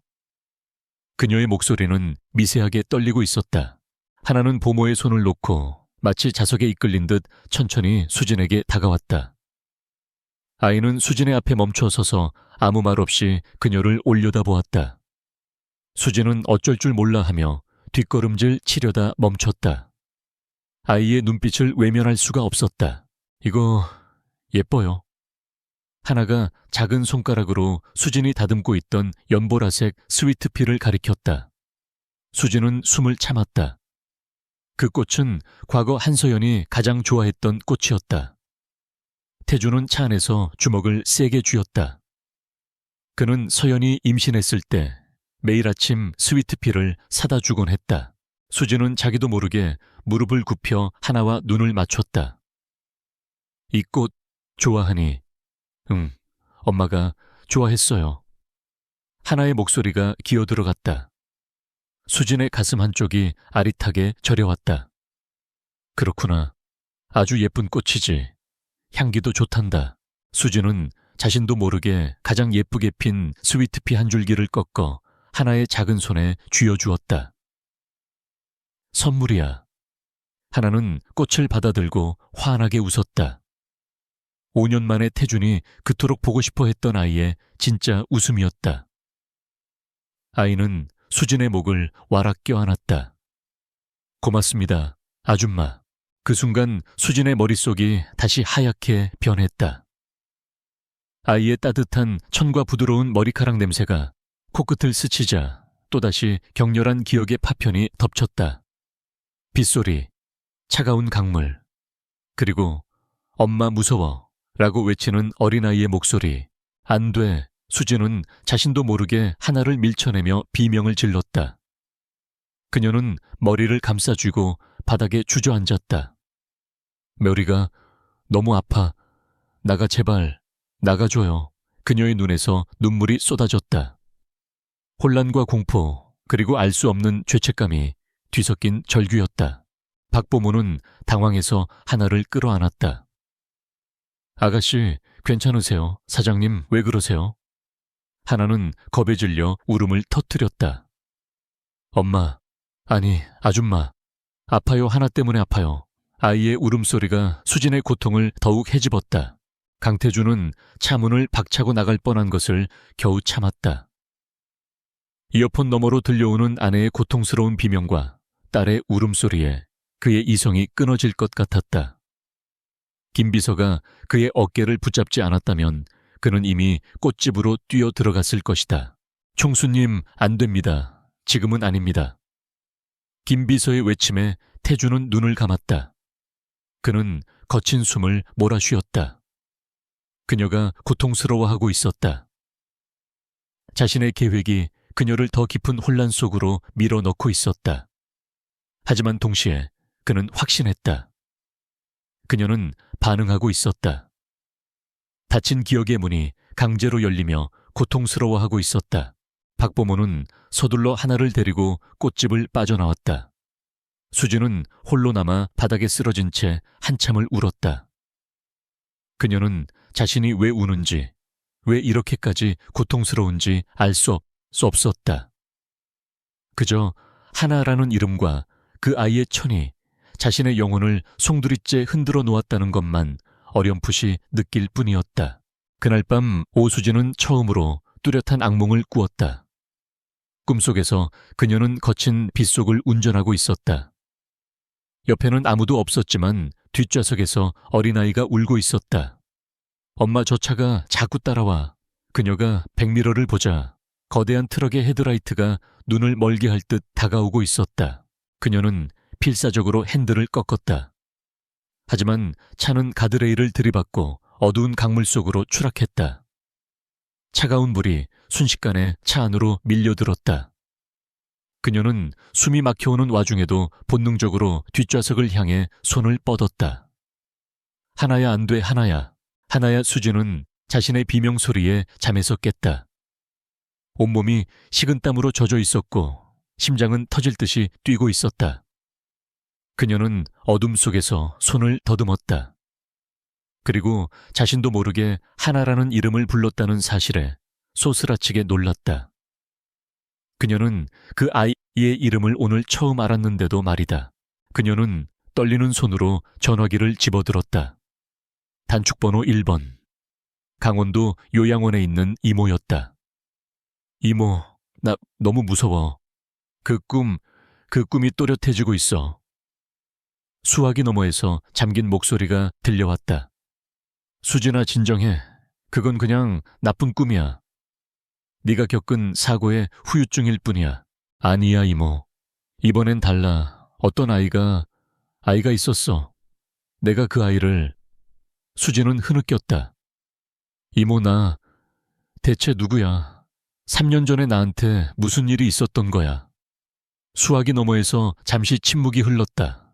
그녀의 목소리는 미세하게 떨리고 있었다. 하나는 보모의 손을 놓고 마치 자석에 이끌린 듯 천천히 수진에게 다가왔다. 아이는 수진의 앞에 멈춰 서서 아무 말 없이 그녀를 올려다보았다. 수진은 어쩔 줄 몰라 하며 뒷걸음질 치려다 멈췄다. 아이의 눈빛을 외면할 수가 없었다. 이거 예뻐요. 하나가 작은 손가락으로 수진이 다듬고 있던 연보라색 스위트피를 가리켰다. 수진은 숨을 참았다. 그 꽃은 과거 한서연이 가장 좋아했던 꽃이었다. 태주는 차 안에서 주먹을 세게 쥐었다. 그는 서연이 임신했을 때 매일 아침 스위트피를 사다 주곤 했다. 수진은 자기도 모르게 무릎을 굽혀 하나와 눈을 맞췄다. 이 꽃 좋아하니? 응, 엄마가 좋아했어요. 하나의 목소리가 기어들어갔다. 수진의 가슴 한쪽이 아릿하게 저려왔다. 그렇구나. 아주 예쁜 꽃이지. 향기도 좋단다. 수진은 자신도 모르게 가장 예쁘게 핀 스위트피 한 줄기를 꺾어 하나의 작은 손에 쥐어주었다. 선물이야. 하나는 꽃을 받아들고 환하게 웃었다. 5년 만에 태준이 그토록 보고 싶어 했던 아이의 진짜 웃음이었다. 아이는 수진의 목을 와락 껴안았다. 고맙습니다, 아줌마. 그 순간 수진의 머릿속이 다시 하얗게 변했다. 아이의 따뜻한 천과 부드러운 머리카락 냄새가 코끝을 스치자 또다시 격렬한 기억의 파편이 덮쳤다. 빗소리, 차가운 강물, 그리고 엄마 무서워 라고 외치는 어린아이의 목소리. 안 돼. 수진은 자신도 모르게 하나를 밀쳐내며 비명을 질렀다. 그녀는 머리를 감싸쥐고 바닥에 주저앉았다. 묘리가 너무 아파. 나가 제발 나가줘요. 그녀의 눈에서 눈물이 쏟아졌다. 혼란과 공포 그리고 알 수 없는 죄책감이 뒤섞인 절규였다. 박보모는 당황해서 하나를 끌어안았다. 아가씨 괜찮으세요? 사장님 왜 그러세요? 하나는 겁에 질려 울음을 터뜨렸다. 엄마, 아니 아줌마, 아파요. 하나 때문에 아파요. 아이의 울음소리가 수진의 고통을 더욱 헤집었다. 강태주는 차 문을 박차고 나갈 뻔한 것을 겨우 참았다. 이어폰 너머로 들려오는 아내의 고통스러운 비명과 딸의 울음소리에 그의 이성이 끊어질 것 같았다. 김 비서가 그의 어깨를 붙잡지 않았다면 그는 이미 꽃집으로 뛰어 들어갔을 것이다. 총수님, 안 됩니다. 지금은 아닙니다. 김 비서의 외침에 태주는 눈을 감았다. 그는 거친 숨을 몰아쉬었다. 그녀가 고통스러워하고 있었다. 자신의 계획이 그녀를 더 깊은 혼란 속으로 밀어넣고 있었다. 하지만 동시에 그는 확신했다. 그녀는 반응하고 있었다. 닫힌 기억의 문이 강제로 열리며 고통스러워하고 있었다. 박보모는 서둘러 하나를 데리고 꽃집을 빠져나왔다. 수진은 홀로 남아 바닥에 쓰러진 채 한참을 울었다. 그녀는 자신이 왜 우는지, 왜 이렇게까지 고통스러운지 알 수 없었다. 그저 하나라는 이름과 그 아이의 천이 자신의 영혼을 송두리째 흔들어 놓았다는 것만 어렴풋이 느낄 뿐이었다. 그날 밤 오수진은 처음으로 뚜렷한 악몽을 꾸었다. 꿈속에서 그녀는 거친 빗속을 운전하고 있었다. 옆에는 아무도 없었지만 뒷좌석에서 어린아이가 울고 있었다. 엄마, 저 차가 자꾸 따라와. 그녀가 백미러를 보자 거대한 트럭의 헤드라이트가 눈을 멀게 할 듯 다가오고 있었다. 그녀는 필사적으로 핸들을 꺾었다. 하지만 차는 가드레일을 들이받고 어두운 강물 속으로 추락했다. 차가운 물이 순식간에 차 안으로 밀려들었다. 그녀는 숨이 막혀오는 와중에도 본능적으로 뒷좌석을 향해 손을 뻗었다. 하나야 안 돼, 하나야. 하나야. 수진은 자신의 비명소리에 잠에서 깼다. 온몸이 식은땀으로 젖어 있었고 심장은 터질 듯이 뛰고 있었다. 그녀는 어둠 속에서 손을 더듬었다. 그리고 자신도 모르게 하나라는 이름을 불렀다는 사실에 소스라치게 놀랐다. 그녀는 그 아이의 이름을 오늘 처음 알았는데도 말이다. 그녀는 떨리는 손으로 전화기를 집어들었다. 단축번호 1번. 강원도 요양원에 있는 이모였다. 이모, 나 너무 무서워. 그 꿈이 또렷해지고 있어. 수화기 너머에서 잠긴 목소리가 들려왔다. 수진아, 진정해. 그건 그냥 나쁜 꿈이야. 네가 겪은 사고의 후유증일 뿐이야. 아니야, 이모. 이번엔 달라. 어떤 아이가 있었어. 내가 그 아이를... 수진은 흐느꼈다. 이모, 나 대체 누구야? 3년 전에 나한테 무슨 일이 있었던 거야? 수화기 너머에서 잠시 침묵이 흘렀다.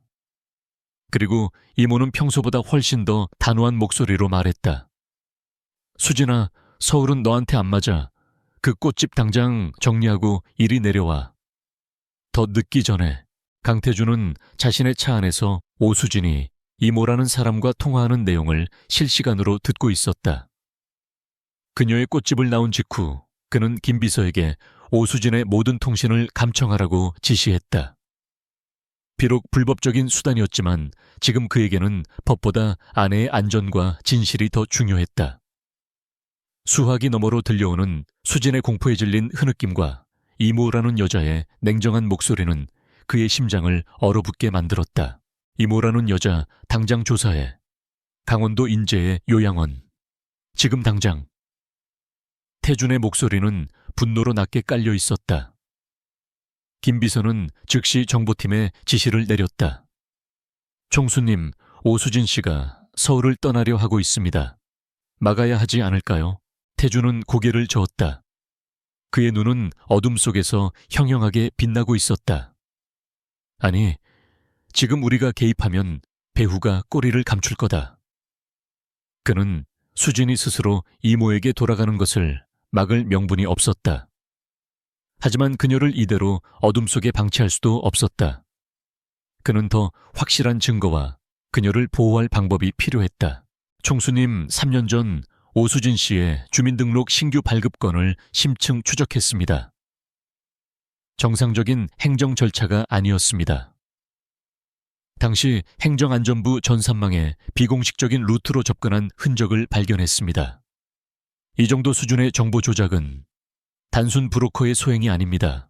그리고 이모는 평소보다 훨씬 더 단호한 목소리로 말했다. 수진아, 서울은 너한테 안 맞아. 그 꽃집 당장 정리하고 이리 내려와. 더 늦기 전에. 강태준은 자신의 차 안에서 오수진이 이모라는 사람과 통화하는 내용을 실시간으로 듣고 있었다. 그녀의 꽃집을 나온 직후 그는 김 비서에게 오수진의 모든 통신을 감청하라고 지시했다. 비록 불법적인 수단이었지만 지금 그에게는 법보다 아내의 안전과 진실이 더 중요했다. 수화기 너머로 들려오는 수진의 공포에 질린 흐느낌과 이모라는 여자의 냉정한 목소리는 그의 심장을 얼어붙게 만들었다. 이모라는 여자, 당장 조사해. 강원도 인제의 요양원. 지금 당장. 태준의 목소리는 분노로 낮게 깔려 있었다. 김 비서는 즉시 정보팀에 지시를 내렸다. 총수님, 오수진 씨가 서울을 떠나려 하고 있습니다. 막아야 하지 않을까요? 태준은 고개를 저었다. 그의 눈은 어둠 속에서 형형하게 빛나고 있었다. 아니, 지금 우리가 개입하면 배후가 꼬리를 감출 거다. 그는 수진이 스스로 이모에게 돌아가는 것을 막을 명분이 없었다. 하지만 그녀를 이대로 어둠 속에 방치할 수도 없었다. 그는 더 확실한 증거와 그녀를 보호할 방법이 필요했다. 총수님, 3년 전 오수진 씨의 주민등록 신규 발급건을 심층 추적했습니다. 정상적인 행정 절차가 아니었습니다. 당시 행정안전부 전산망에 비공식적인 루트로 접근한 흔적을 발견했습니다. 이 정도 수준의 정보 조작은 단순 브로커의 소행이 아닙니다.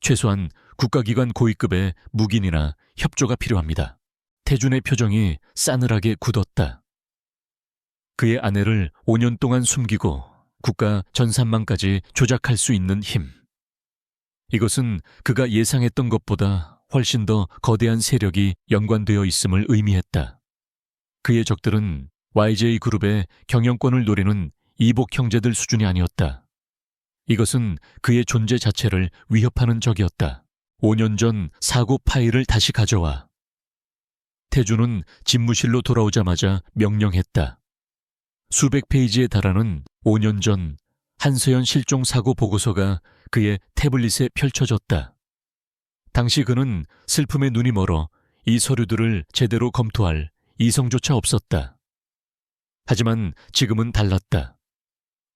최소한 국가기관 고위급의 묵인이나 협조가 필요합니다. 태준의 표정이 싸늘하게 굳었다. 그의 아내를 5년 동안 숨기고 국가 전산망까지 조작할 수 있는 힘. 이것은 그가 예상했던 것보다 훨씬 더 거대한 세력이 연관되어 있음을 의미했다. 그의 적들은 YJ그룹의 경영권을 노리는 이복 형제들 수준이 아니었다. 이것은 그의 존재 자체를 위협하는 적이었다. 5년 전 사고 파일을 다시 가져와. 태준은 집무실로 돌아오자마자 명령했다. 수백 페이지에 달하는 5년 전 한서연 실종 사고 보고서가 그의 태블릿에 펼쳐졌다. 당시 그는 슬픔에 눈이 멀어 이 서류들을 제대로 검토할 이성조차 없었다. 하지만 지금은 달랐다.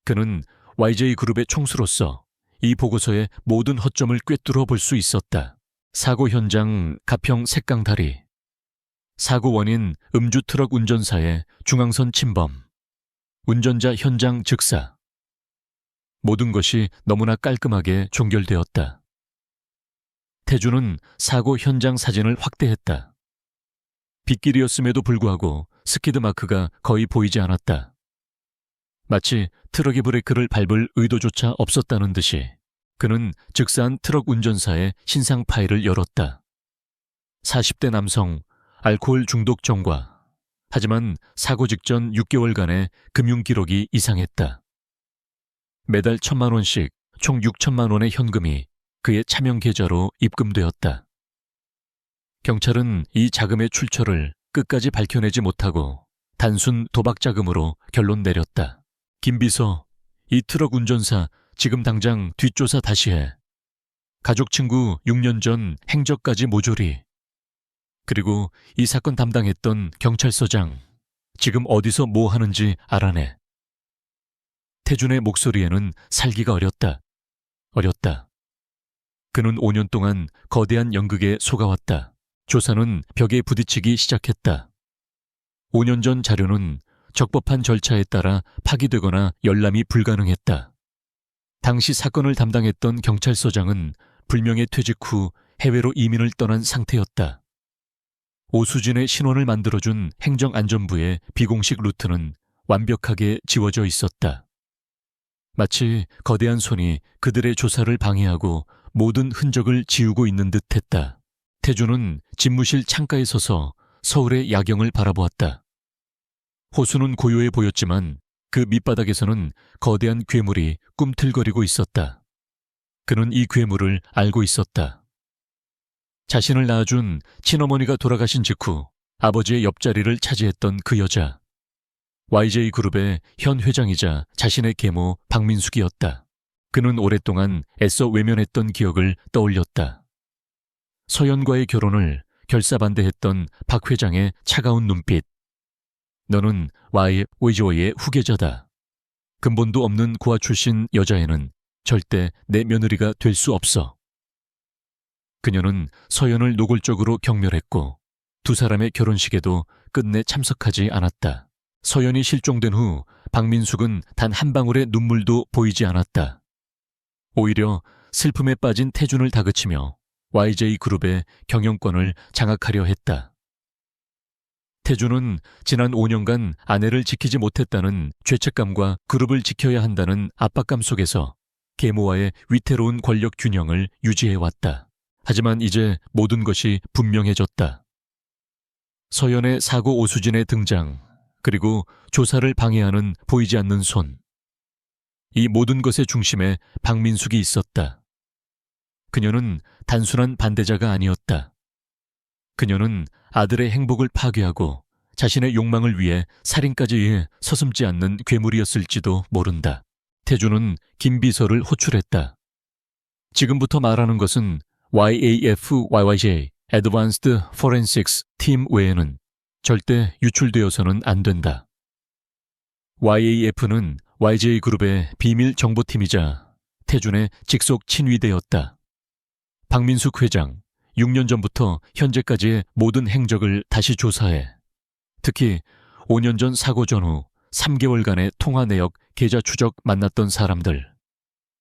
그는 YJ그룹의 총수로서 이 보고서의 모든 허점을 꿰뚫어 볼 수 있었다. 사고 현장 가평 색강다리, 사고 원인 음주 트럭 운전사의 중앙선 침범, 운전자 현장 즉사. 모든 것이 너무나 깔끔하게 종결되었다. 태준은 사고 현장 사진을 확대했다. 빗길이었음에도 불구하고 스키드 마크가 거의 보이지 않았다. 마치 트럭의 브레이크를 밟을 의도조차 없었다는 듯이 그는 즉사한 트럭 운전사의 신상 파일을 열었다. 40대 남성, 알코올 중독 전과. 하지만 사고 직전 6개월간의 금융 기록이 이상했다. 매달 1,000만 원씩 총 6천만 원의 현금이 그의 차명 계좌로 입금되었다. 경찰은 이 자금의 출처를 끝까지 밝혀내지 못하고 단순 도박 자금으로 결론 내렸다. 김 비서, 이 트럭 운전사 지금 당장 뒷조사 다시 해. 가족 친구 6년 전 행적까지 모조리. 그리고 이 사건 담당했던 경찰서장 지금 어디서 뭐 하는지 알아내. 태준의 목소리에는 살기가 어렸다. 그는 5년 동안 거대한 연극에 속아왔다. 조사는 벽에 부딪히기 시작했다. 5년 전 자료는 적법한 절차에 따라 파기되거나 열람이 불가능했다. 당시 사건을 담당했던 경찰서장은 불명예 퇴직 후 해외로 이민을 떠난 상태였다. 오수진의 신원을 만들어준 행정안전부의 비공식 루트는 완벽하게 지워져 있었다. 마치 거대한 손이 그들의 조사를 방해하고 모든 흔적을 지우고 있는 듯했다. 태준은 집무실 창가에 서서 서울의 야경을 바라보았다. 호수는 고요해 보였지만 그 밑바닥에서는 거대한 괴물이 꿈틀거리고 있었다. 그는 이 괴물을 알고 있었다. 자신을 낳아준 친어머니가 돌아가신 직후 아버지의 옆자리를 차지했던 그 여자. YJ그룹의 현 회장이자 자신의 계모 박민숙이었다. 그는 오랫동안 애써 외면했던 기억을 떠올렸다. 서연과의 결혼을 결사반대했던 박 회장의 차가운 눈빛. 너는 YJ의 후계자다. 근본도 없는 고아 출신 여자애는 절대 내 며느리가 될 수 없어. 그녀는 서연을 노골적으로 경멸했고 두 사람의 결혼식에도 끝내 참석하지 않았다. 서연이 실종된 후 박민숙은 단 한 방울의 눈물도 보이지 않았다. 오히려 슬픔에 빠진 태준을 다그치며 YJ그룹의 경영권을 장악하려 했다. 태준은 지난 5년간 아내를 지키지 못했다는 죄책감과 그룹을 지켜야 한다는 압박감 속에서 계모와의 위태로운 권력 균형을 유지해왔다. 하지만 이제 모든 것이 분명해졌다. 서연의 사고 오수진의 등장, 그리고 조사를 방해하는 보이지 않는 손. 이 모든 것의 중심에 박민숙이 있었다. 그녀는 단순한 반대자가 아니었다. 그녀는 아들의 행복을 파괴하고 자신의 욕망을 위해 살인까지 서슴지 않는 괴물이었을지도 모른다. 태준은 김 비서를 호출했다. 지금부터 말하는 것은 YAFYYJ Advanced Forensics 팀 외에는 절대 유출되어서는 안 된다. YAF는 YJ그룹의 비밀 정보팀이자 태준의 직속 친위대였다. 박민숙 회장, 6년 전부터 현재까지의 모든 행적을 다시 조사해. 특히 5년 전 사고 전후 3개월간의 통화 내역 계좌 추적 만났던 사람들.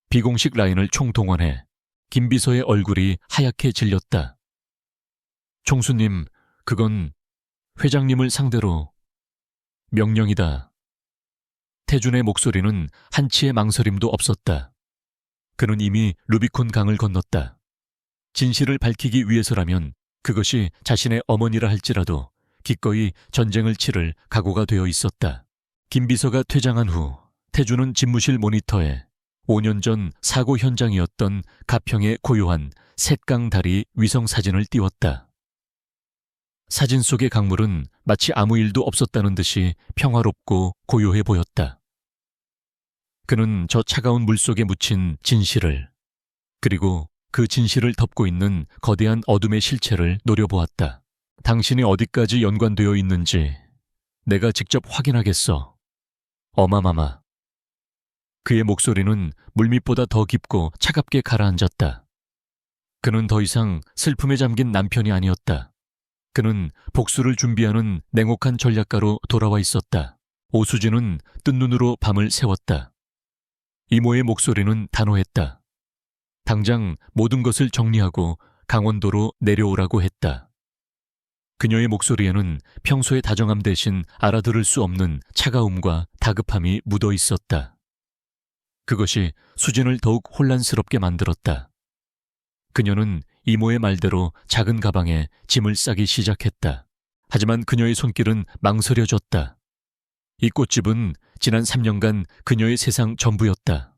비공식 라인을 총동원해 김 비서의 얼굴이 하얗게 질렸다. 총수님, 그건 회장님을 상대로 명령이다. 태준의 목소리는 한치의 망설임도 없었다. 그는 이미 루비콘 강을 건넜다. 진실을 밝히기 위해서라면 그것이 자신의 어머니라 할지라도 기꺼이 전쟁을 치를 각오가 되어 있었다. 김 비서가 퇴장한 후 태준은 집무실 모니터에 5년 전 사고 현장이었던 가평의 고요한 셋강 다리 위성 사진을 띄웠다. 사진 속의 강물은 마치 아무 일도 없었다는 듯이 평화롭고 고요해 보였다. 그는 저 차가운 물속에 묻힌 진실을, 그리고 그 진실을 덮고 있는 거대한 어둠의 실체를 노려보았다. 당신이 어디까지 연관되어 있는지 내가 직접 확인하겠어. 어마마마. 그의 목소리는 물밑보다 더 깊고 차갑게 가라앉았다. 그는 더 이상 슬픔에 잠긴 남편이 아니었다. 그는 복수를 준비하는 냉혹한 전략가로 돌아와 있었다. 오수진은 뜬 눈으로 밤을 새웠다. 이모의 목소리는 단호했다. 당장 모든 것을 정리하고 강원도로 내려오라고 했다. 그녀의 목소리에는 평소의 다정함 대신 알아들을 수 없는 차가움과 다급함이 묻어 있었다. 그것이 수진을 더욱 혼란스럽게 만들었다. 그녀는 이모의 말대로 작은 가방에 짐을 싸기 시작했다. 하지만 그녀의 손길은 망설여졌다. 이 꽃집은 지난 3년간 그녀의 세상 전부였다.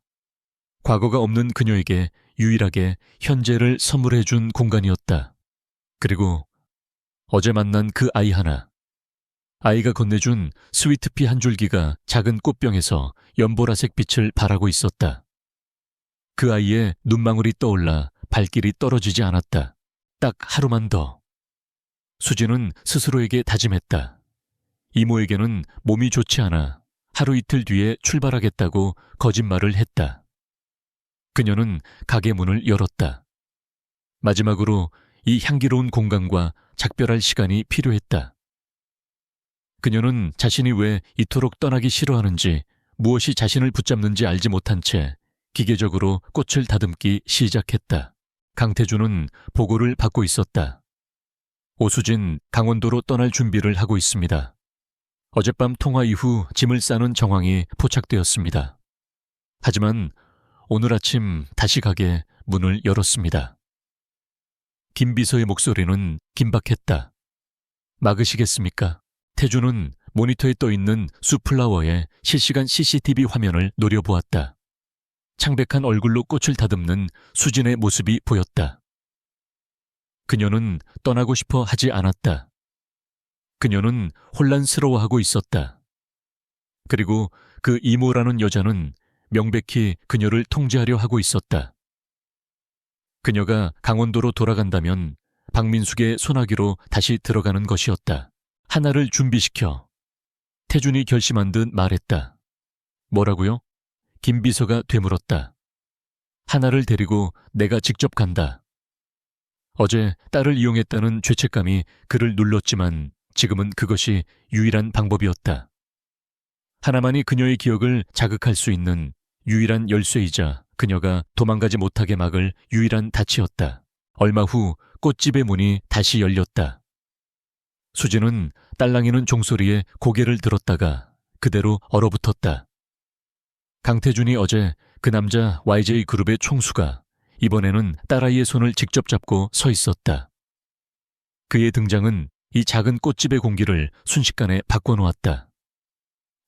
과거가 없는 그녀에게 유일하게 현재를 선물해 준 공간이었다. 그리고 어제 만난 그 아이 하나. 아이가 건네준 스위트피 한 줄기가 작은 꽃병에서 연보라색 빛을 발하고 있었다. 그 아이의 눈망울이 떠올라 발길이 떨어지지 않았다. 딱 하루만 더. 수지는 스스로에게 다짐했다. 이모에게는 몸이 좋지 않아 하루 이틀 뒤에 출발하겠다고 거짓말을 했다. 그녀는 가게 문을 열었다. 마지막으로 이 향기로운 공간과 작별할 시간이 필요했다. 그녀는 자신이 왜 이토록 떠나기 싫어하는지, 무엇이 자신을 붙잡는지 알지 못한 채 기계적으로 꽃을 다듬기 시작했다. 강태주는 보고를 받고 있었다. 오수진, 강원도로 떠날 준비를 하고 있습니다. 어젯밤 통화 이후 짐을 싸는 정황이 포착되었습니다. 하지만 오늘 아침 다시 가게 문을 열었습니다. 김 비서의 목소리는 긴박했다. 막으시겠습니까? 태주는 모니터에 떠있는 수플라워의 실시간 CCTV 화면을 노려보았다. 창백한 얼굴로 꽃을 다듬는 수진의 모습이 보였다. 그녀는 떠나고 싶어 하지 않았다. 그녀는 혼란스러워하고 있었다. 그리고 그 이모라는 여자는 명백히 그녀를 통제하려 하고 있었다. 그녀가 강원도로 돌아간다면 박민숙의 소나기로 다시 들어가는 것이었다. 하나를 준비시켜. 태준이 결심한 듯 말했다. 뭐라고요? 김 비서가 되물었다. 하나를 데리고 내가 직접 간다. 어제 딸을 이용했다는 죄책감이 그를 눌렀지만 지금은 그것이 유일한 방법이었다. 하나만이 그녀의 기억을 자극할 수 있는 유일한 열쇠이자 그녀가 도망가지 못하게 막을 유일한 닻이었다. 얼마 후 꽃집의 문이 다시 열렸다. 수지는 딸랑이는 종소리에 고개를 들었다가 그대로 얼어붙었다. 강태준이 어제 그 남자 YJ그룹의 총수가 이번에는 딸아이의 손을 직접 잡고 서 있었다. 그의 등장은 이 작은 꽃집의 공기를 순식간에 바꿔놓았다.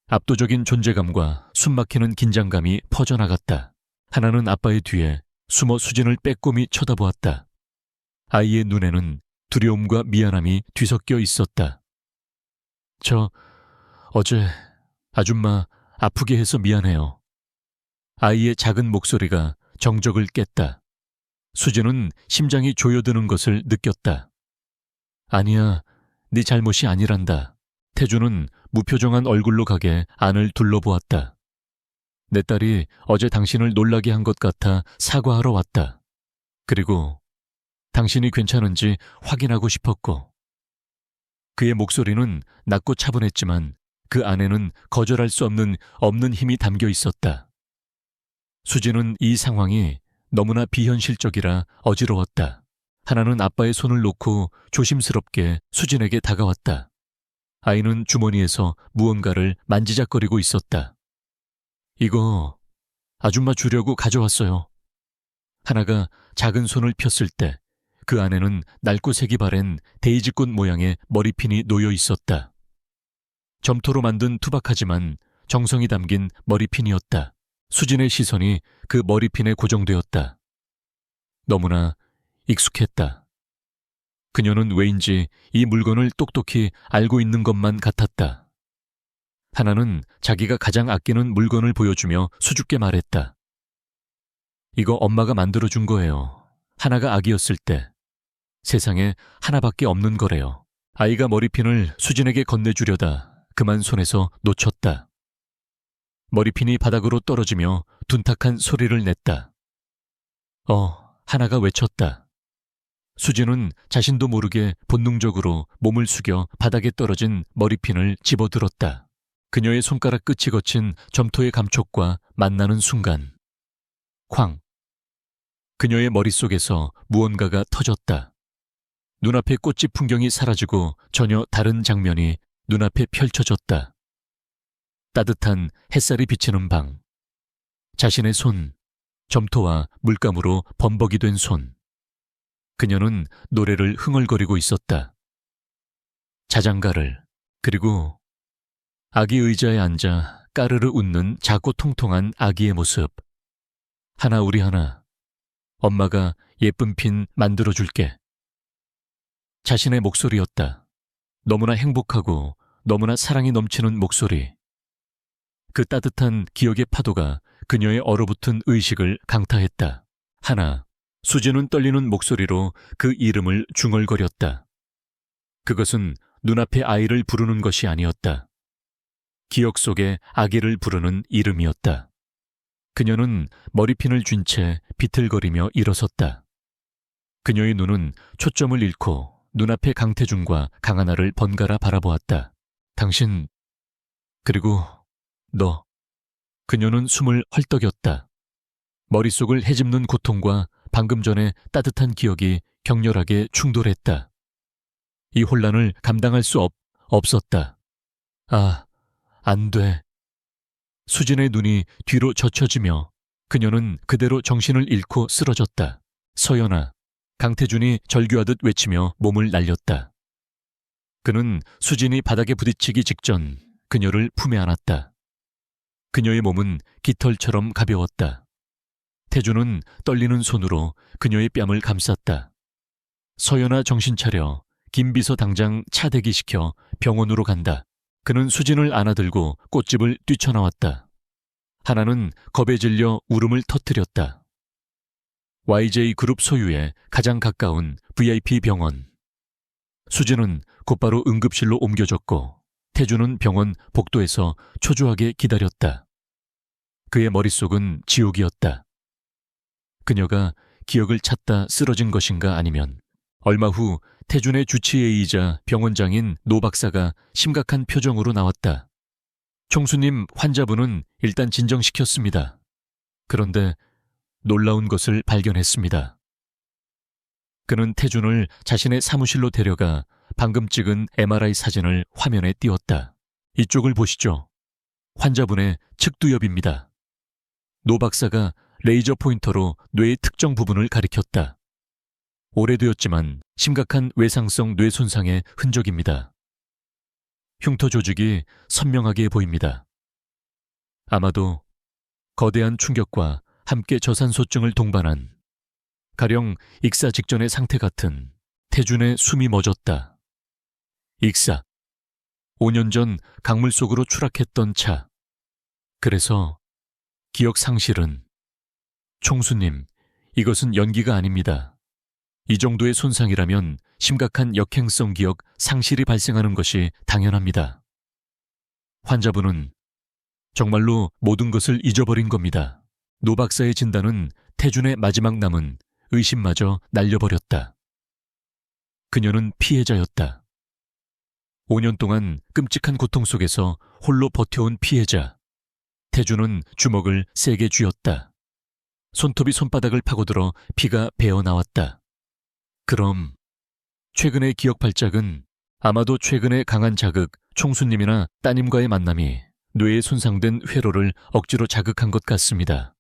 압도적인 존재감과 숨막히는 긴장감이 퍼져나갔다. 하나는 아빠의 뒤에 숨어 수진을 빼꼼히 쳐다보았다. 아이의 눈에는 두려움과 미안함이 뒤섞여 있었다. 어제 아줌마 아프게 해서 미안해요. 아이의 작은 목소리가 정적을 깼다. 수진은 심장이 조여드는 것을 느꼈다. 아니야, 네 잘못이 아니란다. 태주는 무표정한 얼굴로 가게 안을 둘러보았다. 내 딸이 어제 당신을 놀라게 한 것 같아 사과하러 왔다. 그리고 당신이 괜찮은지 확인하고 싶었고. 그의 목소리는 낮고 차분했지만 그 안에는 거절할 수 없는 힘이 담겨 있었다. 수지는 이 상황이 너무나 비현실적이라 어지러웠다. 하나는 아빠의 손을 놓고 조심스럽게 수진에게 다가왔다. 아이는 주머니에서 무언가를 만지작거리고 있었다. 이거 아줌마 주려고 가져왔어요. 하나가 작은 손을 폈을 때 그 안에는 낡고 색이 바랜 데이지꽃 모양의 머리핀이 놓여 있었다. 점토로 만든 투박하지만 정성이 담긴 머리핀이었다. 수진의 시선이 그 머리핀에 고정되었다. 너무나 익숙했다. 그녀는 왜인지 이 물건을 똑똑히 알고 있는 것만 같았다. 하나는 자기가 가장 아끼는 물건을 보여주며 수줍게 말했다. 이거 엄마가 만들어준 거예요. 하나가 아기였을 때. 세상에 하나밖에 없는 거래요. 아이가 머리핀을 수진에게 건네주려다 그만 손에서 놓쳤다. 머리핀이 바닥으로 떨어지며 둔탁한 소리를 냈다. 하나가 외쳤다. 수진은 자신도 모르게 본능적으로 몸을 숙여 바닥에 떨어진 머리핀을 집어들었다. 그녀의 손가락 끝이 거친 점토의 감촉과 만나는 순간 쾅! 그녀의 머릿속에서 무언가가 터졌다. 눈앞의 꽃집 풍경이 사라지고 전혀 다른 장면이 눈앞에 펼쳐졌다. 따뜻한 햇살이 비치는 방. 자신의 손, 점토와 물감으로 범벅이 된 손. 그녀는 노래를 흥얼거리고 있었다. 자장가를, 그리고 아기 의자에 앉아 까르르 웃는 작고 통통한 아기의 모습. 하나 우리 하나. 엄마가 예쁜 핀 만들어줄게. 자신의 목소리였다. 너무나 행복하고 너무나 사랑이 넘치는 목소리. 그 따뜻한 기억의 파도가 그녀의 얼어붙은 의식을 강타했다. 하나. 수지는 떨리는 목소리로 그 이름을 중얼거렸다. 그것은 눈앞의 아이를 부르는 것이 아니었다. 기억 속의 아기를 부르는 이름이었다. 그녀는 머리핀을 쥔 채 비틀거리며 일어섰다. 그녀의 눈은 초점을 잃고 눈앞의 강태준과 강하나를 번갈아 바라보았다. 당신, 그리고 너. 그녀는 숨을 헐떡였다. 머릿속을 헤집는 고통과 방금 전의 따뜻한 기억이 격렬하게 충돌했다. 이 혼란을 감당할 수 없었다. 아, 안 돼. 수진의 눈이 뒤로 젖혀지며 그녀는 그대로 정신을 잃고 쓰러졌다. 서연아. 강태준이 절규하듯 외치며 몸을 날렸다. 그는 수진이 바닥에 부딪히기 직전 그녀를 품에 안았다. 그녀의 몸은 깃털처럼 가벼웠다. 태준은 떨리는 손으로 그녀의 뺨을 감쌌다. 서연아 정신 차려. 김비서 당장 차 대기시켜 병원으로 간다. 그는 수진을 안아들고 꽃집을 뛰쳐나왔다. 하나는 겁에 질려 울음을 터뜨렸다. YJ 그룹 소유의 가장 가까운 VIP 병원. 수진은 곧바로 응급실로 옮겨졌고 태준은 병원 복도에서 초조하게 기다렸다. 그의 머릿속은 지옥이었다. 그녀가 기억을 찾다 쓰러진 것인가 아니면 얼마 후 태준의 주치의이자 병원장인 노 박사가 심각한 표정으로 나왔다. 총수님, 환자분은 일단 진정시켰습니다. 그런데 놀라운 것을 발견했습니다. 그는 태준을 자신의 사무실로 데려가 방금 찍은 MRI 사진을 화면에 띄웠다. 이쪽을 보시죠. 환자분의 측두엽입니다. 노 박사가 레이저 포인터로 뇌의 특정 부분을 가리켰다. 오래되었지만 심각한 외상성 뇌 손상의 흔적입니다. 흉터 조직이 선명하게 보입니다. 아마도 거대한 충격과 함께 저산소증을 동반한 가령 익사 직전의 상태 같은 태준의 숨이 멎었다. 익사. 5년 전 강물 속으로 추락했던 차. 그래서 기억 상실은 총수님, 이것은 연기가 아닙니다. 이 정도의 손상이라면 심각한 역행성 기억 상실이 발생하는 것이 당연합니다. 환자분은 정말로 모든 것을 잊어버린 겁니다. 노 박사의 진단은 태준의 마지막 남은 의심마저 날려버렸다. 그녀는 피해자였다. 5년 동안 끔찍한 고통 속에서 홀로 버텨온 피해자. 태준은 주먹을 세게 쥐었다. 손톱이 손바닥을 파고들어 피가 배어나왔다. 그럼 최근의 기억 발작은 아마도 최근의 강한 자극, 총수님이나 따님과의 만남이 뇌에 손상된 회로를 억지로 자극한 것 같습니다.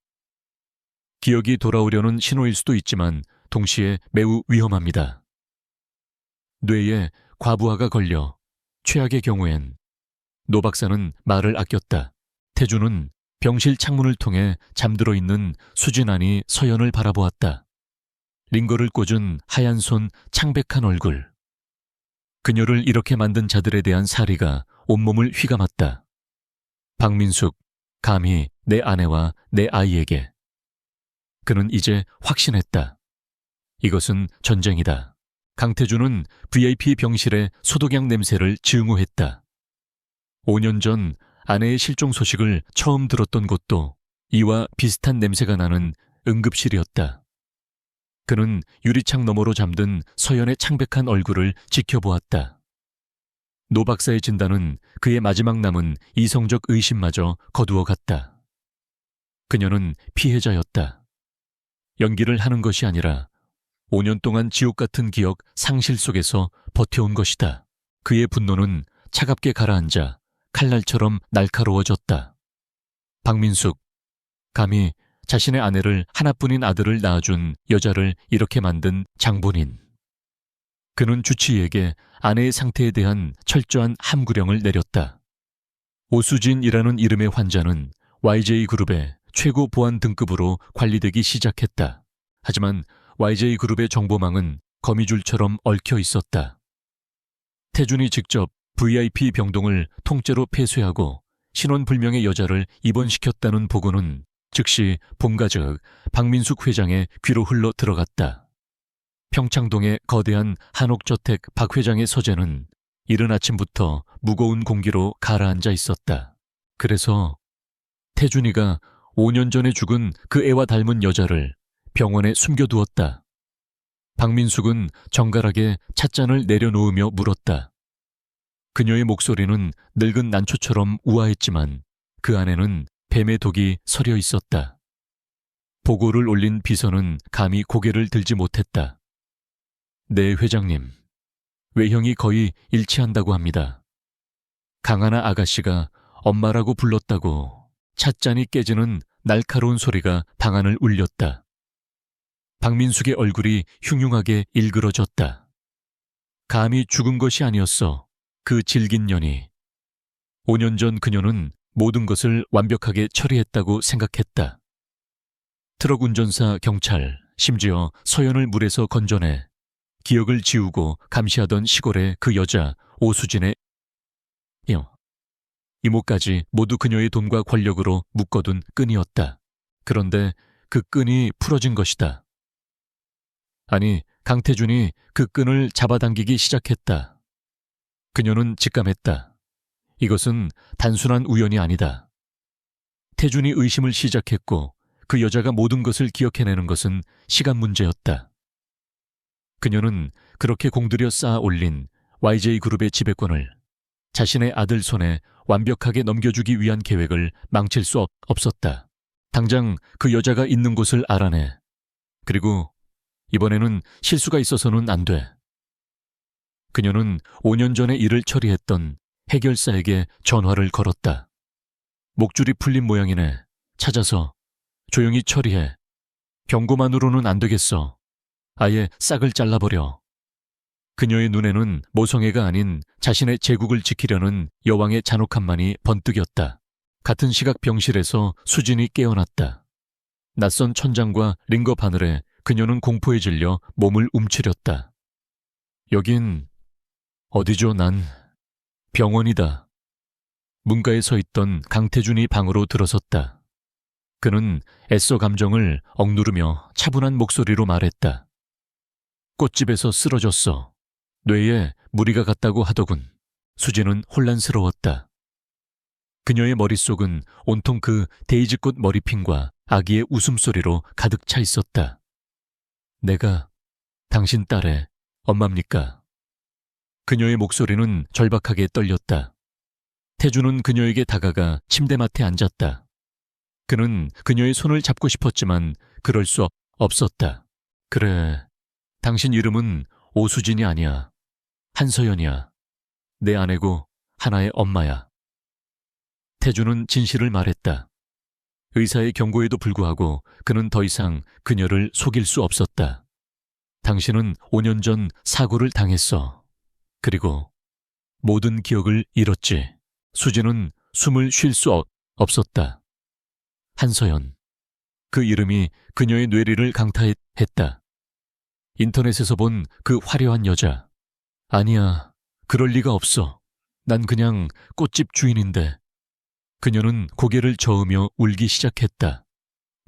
기억이 돌아오려는 신호일 수도 있지만 동시에 매우 위험합니다. 뇌에 과부하가 걸려 최악의 경우엔 노 박사는 말을 아꼈다. 태준은 병실 창문을 통해 잠들어 있는 수진 안이 서연을 바라보았다. 링거를 꽂은 하얀 손, 창백한 얼굴. 그녀를 이렇게 만든 자들에 대한 사리가 온몸을 휘감았다. 박민숙, 감히 내 아내와 내 아이에게. 그는 이제 확신했다. 이것은 전쟁이다. 강태준은 VIP 병실의 소독약 냄새를 증오했다. 5년 전 아내의 실종 소식을 처음 들었던 곳도 이와 비슷한 냄새가 나는 응급실이었다. 그는 유리창 너머로 잠든 서연의 창백한 얼굴을 지켜보았다. 노 박사의 진단은 그의 마지막 남은 이성적 의심마저 거두어갔다. 그녀는 피해자였다. 연기를 하는 것이 아니라 5년 동안 지옥 같은 기억 상실 속에서 버텨온 것이다. 그의 분노는 차갑게 가라앉아 칼날처럼 날카로워졌다. 박민숙, 감히 자신의 아내를 하나뿐인 아들을 낳아준 여자를 이렇게 만든 장본인. 그는 주치의에게 아내의 상태에 대한 철저한 함구령을 내렸다. 오수진이라는 이름의 환자는 YJ 그룹의 최고 보안 등급으로 관리되기 시작했다. 하지만 YJ그룹의 정보망은 거미줄처럼 얽혀 있었다. 태준이 직접 VIP 병동을 통째로 폐쇄하고 신원불명의 여자를 입원시켰다는 보고는 즉시 본가즉 박민숙 회장의 귀로 흘러 들어갔다. 평창동의 거대한 한옥저택 박 회장의 서재는 이른 아침부터 무거운 공기로 가라앉아 있었다. 그래서 태준이가 5년 전에 죽은 그 애와 닮은 여자를 병원에 숨겨두었다. 박민숙은 정갈하게 찻잔을 내려놓으며 물었다. 그녀의 목소리는 늙은 난초처럼 우아했지만 그 안에는 뱀의 독이 서려 있었다. 보고를 올린 비서는 감히 고개를 들지 못했다. 네, 회장님. 외형이 거의 일치한다고 합니다. 강하나 아가씨가 엄마라고 불렀다고 찻잔이 깨지는 날카로운 소리가 방안을 울렸다. 박민숙의 얼굴이 흉흉하게 일그러졌다. 감히 죽은 것이 아니었어. 그 질긴 년이. 5년 전 그녀는 모든 것을 완벽하게 처리했다고 생각했다. 트럭 운전사, 경찰, 심지어 서연을 물에서 건져내 기억을 지우고 감시하던 시골의 그 여자 오수진의 이모까지 모두 그녀의 돈과 권력으로 묶어둔 끈이었다. 그런데 그 끈이 풀어진 것이다. 아니, 강태준이 그 끈을 잡아당기기 시작했다. 그녀는 직감했다. 이것은 단순한 우연이 아니다. 태준이 의심을 시작했고 그 여자가 모든 것을 기억해내는 것은 시간 문제였다. 그녀는 그렇게 공들여 쌓아 올린 YJ그룹의 지배권을 자신의 아들 손에 완벽하게 넘겨주기 위한 계획을 망칠 수 없었다. 당장 그 여자가 있는 곳을 알아내. 그리고 이번에는 실수가 있어서는 안 돼. 그녀는 5년 전에 일을 처리했던 해결사에게 전화를 걸었다. 목줄이 풀린 모양이네. 찾아서 조용히 처리해. 경고만으로는 안 되겠어. 아예 싹을 잘라버려. 그녀의 눈에는 모성애가 아닌 자신의 제국을 지키려는 여왕의 잔혹함만이 번뜩였다. 같은 시각 병실에서 수진이 깨어났다. 낯선 천장과 링거 바늘에 그녀는 공포에 질려 몸을 움츠렸다. 여긴 어디죠? 난 병원이다. 문가에 서 있던 강태준이 방으로 들어섰다. 그는 애써 감정을 억누르며 차분한 목소리로 말했다. 꽃집에서 쓰러졌어. 뇌에 무리가 갔다고 하더군. 수진은 혼란스러웠다. 그녀의 머릿속은 온통 그 데이지꽃 머리핀과 아기의 웃음소리로 가득 차 있었다. 내가 당신 딸의 엄마입니까? 그녀의 목소리는 절박하게 떨렸다. 태준은 그녀에게 다가가 침대맡에 앉았다. 그는 그녀의 손을 잡고 싶었지만 그럴 수 없었다. 그래, 당신 이름은 오수진이 아니야. 한서연이야. 내 아내고 하나의 엄마야. 태준은 진실을 말했다. 의사의 경고에도 불구하고 그는 더 이상 그녀를 속일 수 없었다. 당신은 5년 전 사고를 당했어. 그리고 모든 기억을 잃었지. 수진은 숨을 쉴 수 없었다. 한서연. 그 이름이 그녀의 뇌리를 강타했다. 인터넷에서 본 그 화려한 여자. 아니야, 그럴 리가 없어. 난 그냥 꽃집 주인인데. 그녀는 고개를 저으며 울기 시작했다.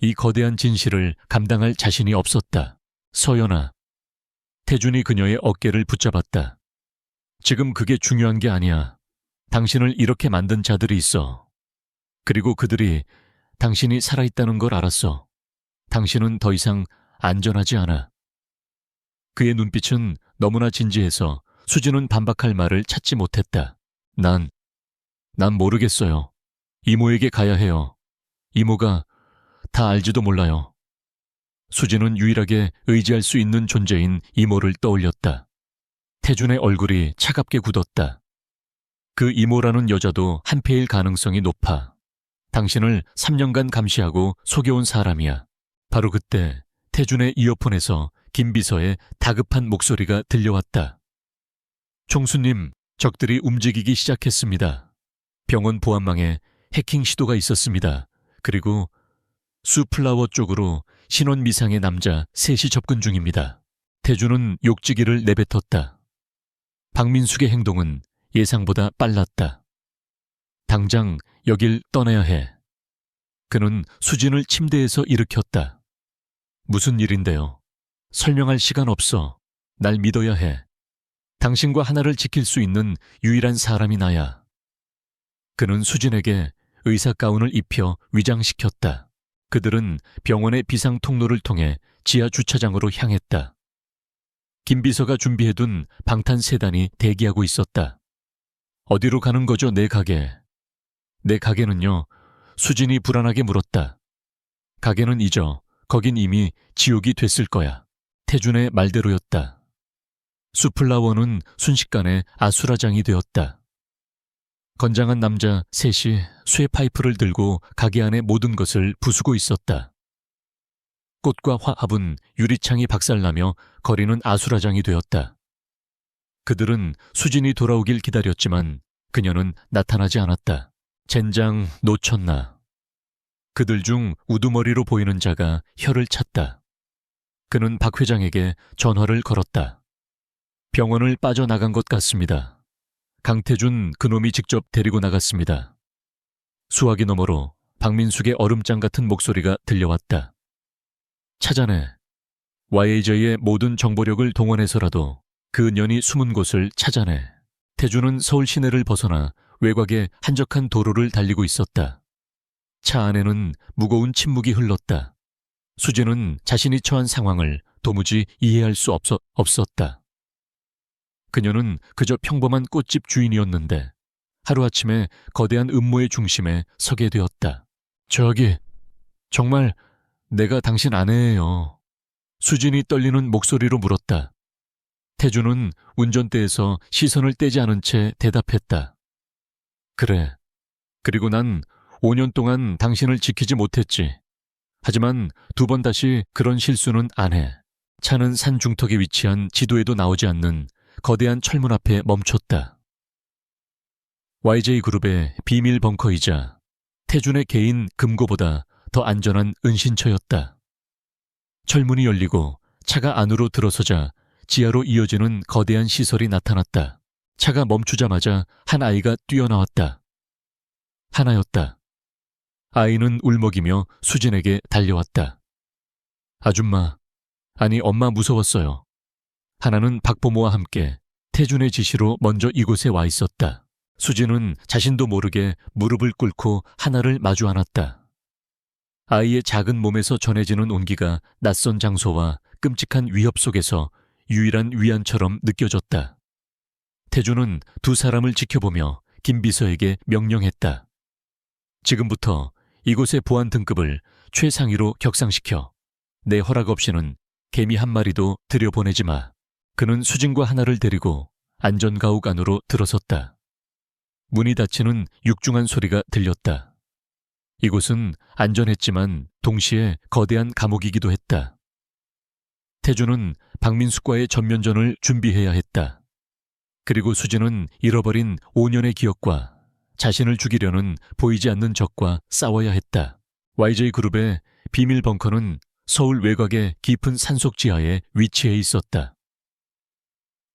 이 거대한 진실을 감당할 자신이 없었다. 서연아. 태준이 그녀의 어깨를 붙잡았다. 지금 그게 중요한 게 아니야. 당신을 이렇게 만든 자들이 있어. 그리고 그들이 당신이 살아있다는 걸 알았어. 당신은 더 이상 안전하지 않아. 그의 눈빛은 너무나 진지해서 수진은 반박할 말을 찾지 못했다. 난 모르겠어요. 이모에게 가야 해요. 이모가 다 알지도 몰라요. 수진은 유일하게 의지할 수 있는 존재인 이모를 떠올렸다. 태준의 얼굴이 차갑게 굳었다. 그 이모라는 여자도 한패일 가능성이 높아. 당신을 3년간 감시하고 속여온 사람이야. 바로 그때 태준의 이어폰에서 김 비서의 다급한 목소리가 들려왔다. 총수님, 적들이 움직이기 시작했습니다. 병원 보안망에 해킹 시도가 있었습니다. 그리고 수플라워 쪽으로 신원 미상의 남자 셋이 접근 중입니다. 태주는 욕지기를 내뱉었다. 박민숙의 행동은 예상보다 빨랐다. 당장 여길 떠나야 해. 그는 수진을 침대에서 일으켰다. 무슨 일인데요? 설명할 시간 없어. 날 믿어야 해. 당신과 하나를 지킬 수 있는 유일한 사람이 나야. 그는 수진에게 의사 가운을 입혀 위장시켰다. 그들은 병원의 비상 통로를 통해 지하 주차장으로 향했다. 김 비서가 준비해둔 방탄 세단이 대기하고 있었다. 어디로 가는 거죠, 내 가게? 내 가게는요? 수진이 불안하게 물었다. 가게는 잊어. 거긴 이미 지옥이 됐을 거야. 태준의 말대로였다. 수플라워는 순식간에 아수라장이 되었다. 건장한 남자 셋이 쇠 파이프를 들고 가게 안의 모든 것을 부수고 있었다. 꽃과 화합은 유리창이 박살나며 거리는 아수라장이 되었다. 그들은 수진이 돌아오길 기다렸지만 그녀는 나타나지 않았다. 젠장 놓쳤나. 그들 중 우두머리로 보이는 자가 혀를 찼다. 그는 박 회장에게 전화를 걸었다. 병원을 빠져나간 것 같습니다. 강태준 그놈이 직접 데리고 나갔습니다. 수화기 너머로 박민숙의 얼음장 같은 목소리가 들려왔다. 찾아내. YAJ의 모든 정보력을 동원해서라도 그 년이 숨은 곳을 찾아내. 태준은 서울 시내를 벗어나 외곽의 한적한 도로를 달리고 있었다. 차 안에는 무거운 침묵이 흘렀다. 수진은 자신이 처한 상황을 도무지 이해할 수 없었다. 그녀는 그저 평범한 꽃집 주인이었는데 하루아침에 거대한 음모의 중심에 서게 되었다. 저기, 정말 내가 당신 아내예요. 수진이 떨리는 목소리로 물었다. 태준은 운전대에서 시선을 떼지 않은 채 대답했다. 그래. 그리고 난 5년 동안 당신을 지키지 못했지. 하지만 2번 다시 그런 실수는 안 해. 차는 산 중턱에 위치한 지도에도 나오지 않는 거대한 철문 앞에 멈췄다. YJ그룹의 비밀 벙커이자 태준의 개인 금고보다 더 안전한 은신처였다. 철문이 열리고 차가 안으로 들어서자 지하로 이어지는 거대한 시설이 나타났다. 차가 멈추자마자 한 아이가 뛰어나왔다. 하나였다. 아이는 울먹이며 수진에게 달려왔다. 아줌마, 아니 엄마 무서웠어요. 하나는 박보모와 함께 태준의 지시로 먼저 이곳에 와 있었다. 수진은 자신도 모르게 무릎을 꿇고 하나를 마주 안았다. 아이의 작은 몸에서 전해지는 온기가 낯선 장소와 끔찍한 위협 속에서 유일한 위안처럼 느껴졌다. 태준은 두 사람을 지켜보며 김 비서에게 명령했다. 지금부터 이곳의 보안 등급을 최상위로 격상시켜. 내 허락 없이는 개미 한 마리도 들여보내지 마. 그는 수진과 하나를 데리고 안전가옥 안으로 들어섰다. 문이 닫히는 육중한 소리가 들렸다. 이곳은 안전했지만 동시에 거대한 감옥이기도 했다. 태준은 박민숙과의 전면전을 준비해야 했다. 그리고 수진은 잃어버린 5년의 기억과 자신을 죽이려는 보이지 않는 적과 싸워야 했다. YJ그룹의 비밀 벙커는 서울 외곽의 깊은 산속 지하에 위치해 있었다.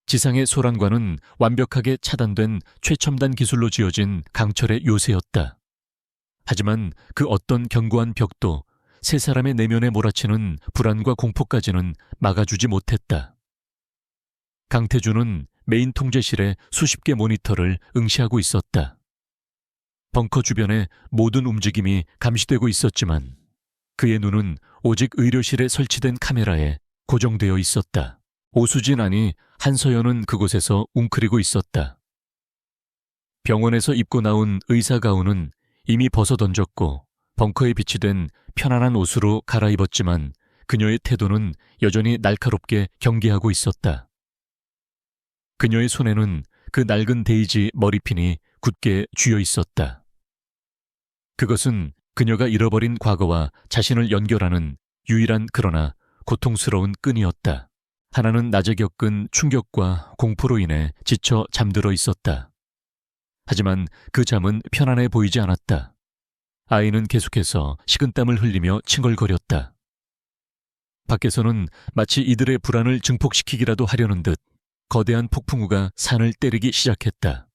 지상의 소란과는 완벽하게 차단된 최첨단 기술로 지어진 강철의 요새였다. 하지만 그 어떤 견고한 벽도 세 사람의 내면에 몰아치는 불안과 공포까지는 막아주지 못했다. 강태준은 메인 통제실에 수십 개 모니터를 응시하고 있었다. 벙커 주변의 모든 움직임이 감시되고 있었지만 그의 눈은 오직 의료실에 설치된 카메라에 고정되어 있었다. 오수진 아니 한서연은 그곳에서 웅크리고 있었다. 병원에서 입고 나온 의사 가운은 이미 벗어던졌고 벙커에 비치된 편안한 옷으로 갈아입었지만 그녀의 태도는 여전히 날카롭게 경계하고 있었다. 그녀의 손에는 그 낡은 데이지 머리핀이 굳게 쥐어 있었다. 그것은 그녀가 잃어버린 과거와 자신을 연결하는 유일한 그러나 고통스러운 끈이었다. 하나는 낮에 겪은 충격과 공포로 인해 지쳐 잠들어 있었다. 하지만 그 잠은 편안해 보이지 않았다. 아이는 계속해서 식은땀을 흘리며 칭얼거렸다. 밖에서는 마치 이들의 불안을 증폭시키기라도 하려는 듯 거대한 폭풍우가 산을 때리기 시작했다.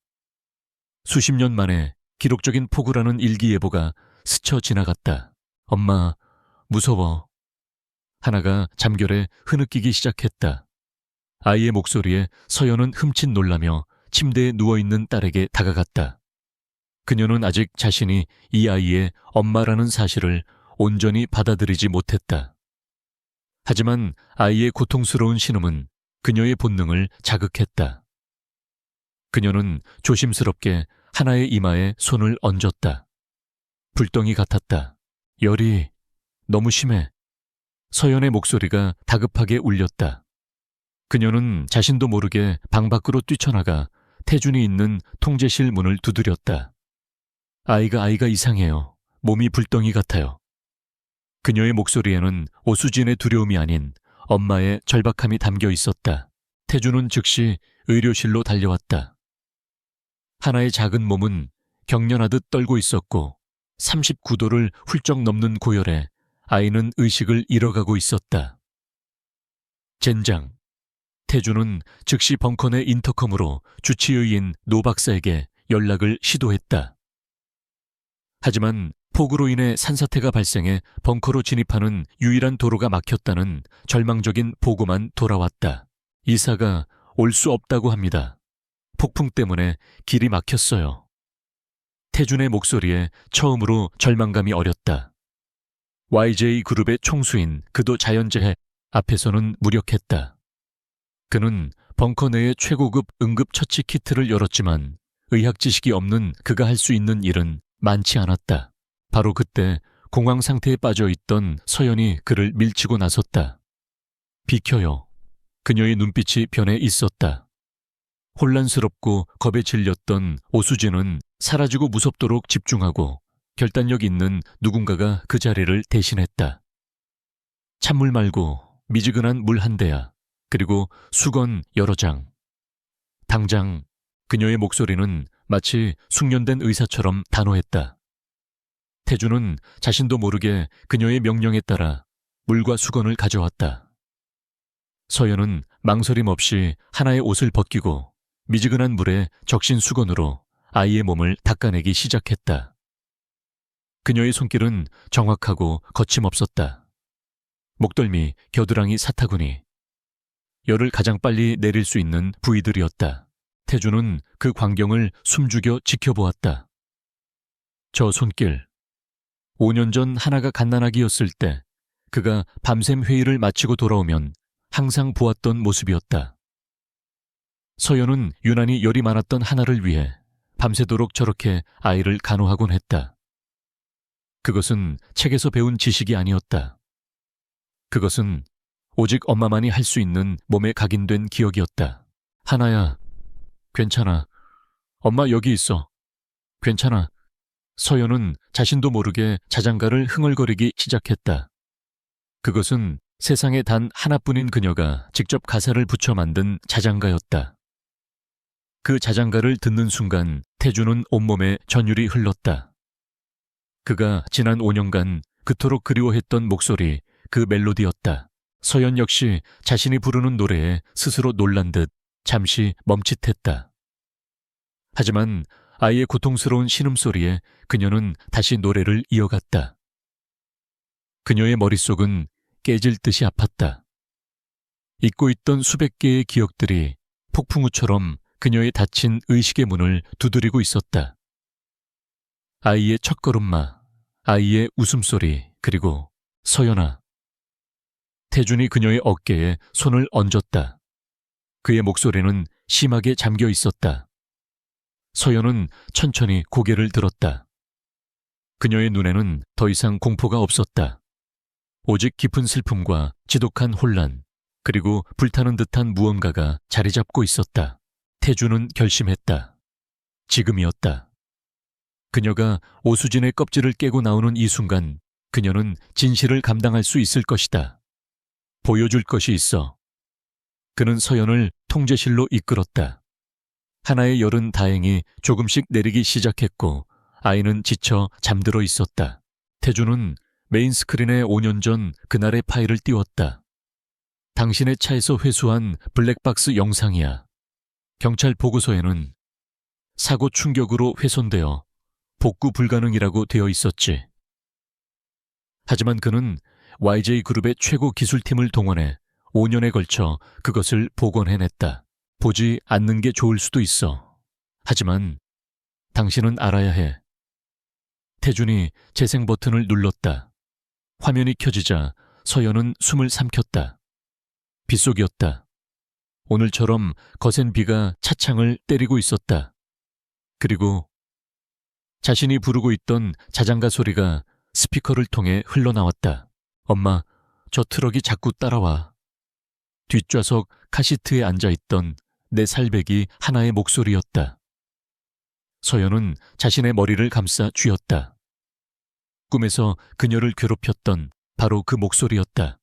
수십 년 만에 기록적인 폭우라는 일기예보가 스쳐 지나갔다. 엄마, 무서워. 하나가 잠결에 흐느끼기 시작했다. 아이의 목소리에 서연은 흠칫 놀라며 침대에 누워있는 딸에게 다가갔다. 그녀는 아직 자신이 이 아이의 엄마라는 사실을 온전히 받아들이지 못했다. 하지만 아이의 고통스러운 신음은 그녀의 본능을 자극했다. 그녀는 조심스럽게 하나의 이마에 손을 얹었다. 불덩이 같았다. 열이 너무 심해. 서연의 목소리가 다급하게 울렸다. 그녀는 자신도 모르게 방 밖으로 뛰쳐나가 태준이 있는 통제실 문을 두드렸다. 아이가 이상해요. 몸이 불덩이 같아요. 그녀의 목소리에는 오수진의 두려움이 아닌 엄마의 절박함이 담겨 있었다. 태준은 즉시 의료실로 달려왔다. 하나의 작은 몸은 경련하듯 떨고 있었고 39도를 훌쩍 넘는 고열에 아이는 의식을 잃어가고 있었다. 젠장. 태준은 즉시 벙커 내 인터컴으로 주치의인 노 박사에게 연락을 시도했다. 하지만 폭우로 인해 산사태가 발생해 벙커로 진입하는 유일한 도로가 막혔다는 절망적인 보고만 돌아왔다. 이사가 올 수 없다고 합니다. 폭풍 때문에 길이 막혔어요. 태준의 목소리에 처음으로 절망감이 어렸다. YJ그룹의 총수인 그도 자연재해 앞에서는 무력했다. 그는 벙커 내의 최고급 응급처치 키트를 열었지만 의학 지식이 없는 그가 할 수 있는 일은 많지 않았다. 바로 그때 공황 상태에 빠져 있던 서연이 그를 밀치고 나섰다. 비켜요. 그녀의 눈빛이 변해 있었다. 혼란스럽고 겁에 질렸던 오수진은 사라지고 무섭도록 집중하고 결단력 있는 누군가가 그 자리를 대신했다. 찬물 말고 미지근한 물 한 대야. 그리고 수건 여러 장. 당장. 그녀의 목소리는 마치 숙련된 의사처럼 단호했다. 태준은 자신도 모르게 그녀의 명령에 따라 물과 수건을 가져왔다. 서연은 망설임 없이 하나의 옷을 벗기고 미지근한 물에 적신 수건으로 아이의 몸을 닦아내기 시작했다. 그녀의 손길은 정확하고 거침없었다. 목덜미, 겨드랑이, 사타구니. 열을 가장 빨리 내릴 수 있는 부위들이었다. 태준은 그 광경을 숨죽여 지켜보았다. 저 손길. 5년 전 하나가 갓난아기였을 때 그가 밤샘 회의를 마치고 돌아오면 항상 보았던 모습이었다. 서연은 유난히 열이 많았던 하나를 위해 밤새도록 저렇게 아이를 간호하곤 했다. 그것은 책에서 배운 지식이 아니었다. 그것은 오직 엄마만이 할 수 있는 몸에 각인된 기억이었다. 하나야, 괜찮아. 엄마 여기 있어. 괜찮아. 서연은 자신도 모르게 자장가를 흥얼거리기 시작했다. 그것은 세상에 단 하나뿐인 그녀가 직접 가사를 붙여 만든 자장가였다. 그 자장가를 듣는 순간 태준은 온몸에 전율이 흘렀다. 그가 지난 5년간 그토록 그리워했던 목소리, 그 멜로디였다. 서연 역시 자신이 부르는 노래에 스스로 놀란 듯 잠시 멈칫했다. 하지만 아이의 고통스러운 신음소리에 그녀는 다시 노래를 이어갔다. 그녀의 머릿속은 깨질 듯이 아팠다. 잊고 있던 수백 개의 기억들이 폭풍우처럼 그녀의 닫힌 의식의 문을 두드리고 있었다. 아이의 첫걸음마, 아이의 웃음소리, 그리고 서연아. 태준이 그녀의 어깨에 손을 얹었다. 그의 목소리는 심하게 잠겨 있었다. 서연은 천천히 고개를 들었다. 그녀의 눈에는 더 이상 공포가 없었다. 오직 깊은 슬픔과 지독한 혼란, 그리고 불타는 듯한 무언가가 자리 잡고 있었다. 태준은 결심했다. 지금이었다. 그녀가 오수진의 껍질을 깨고 나오는 이 순간 그녀는 진실을 감당할 수 있을 것이다. 보여줄 것이 있어. 그는 서연을 통제실로 이끌었다. 하나의 열은 다행히 조금씩 내리기 시작했고 아이는 지쳐 잠들어 있었다. 태주는 메인 스크린에 5년 전 그날의 파일을 띄웠다. 당신의 차에서 회수한 블랙박스 영상이야. 경찰 보고서에는 사고 충격으로 훼손되어 복구 불가능이라고 되어 있었지. 하지만 그는 YJ그룹의 최고 기술팀을 동원해 5년에 걸쳐 그것을 복원해냈다. 보지 않는 게 좋을 수도 있어. 하지만 당신은 알아야 해. 태준이 재생 버튼을 눌렀다. 화면이 켜지자 서연은 숨을 삼켰다. 빗속이었다. 오늘처럼 거센 비가 차창을 때리고 있었다. 그리고 자신이 부르고 있던 자장가 소리가 스피커를 통해 흘러나왔다. 엄마, 저 트럭이 자꾸 따라와. 뒷좌석 카시트에 앉아있던 내 살배기 하나의 목소리였다. 서연은 자신의 머리를 감싸 쥐었다. 꿈에서 그녀를 괴롭혔던 바로 그 목소리였다.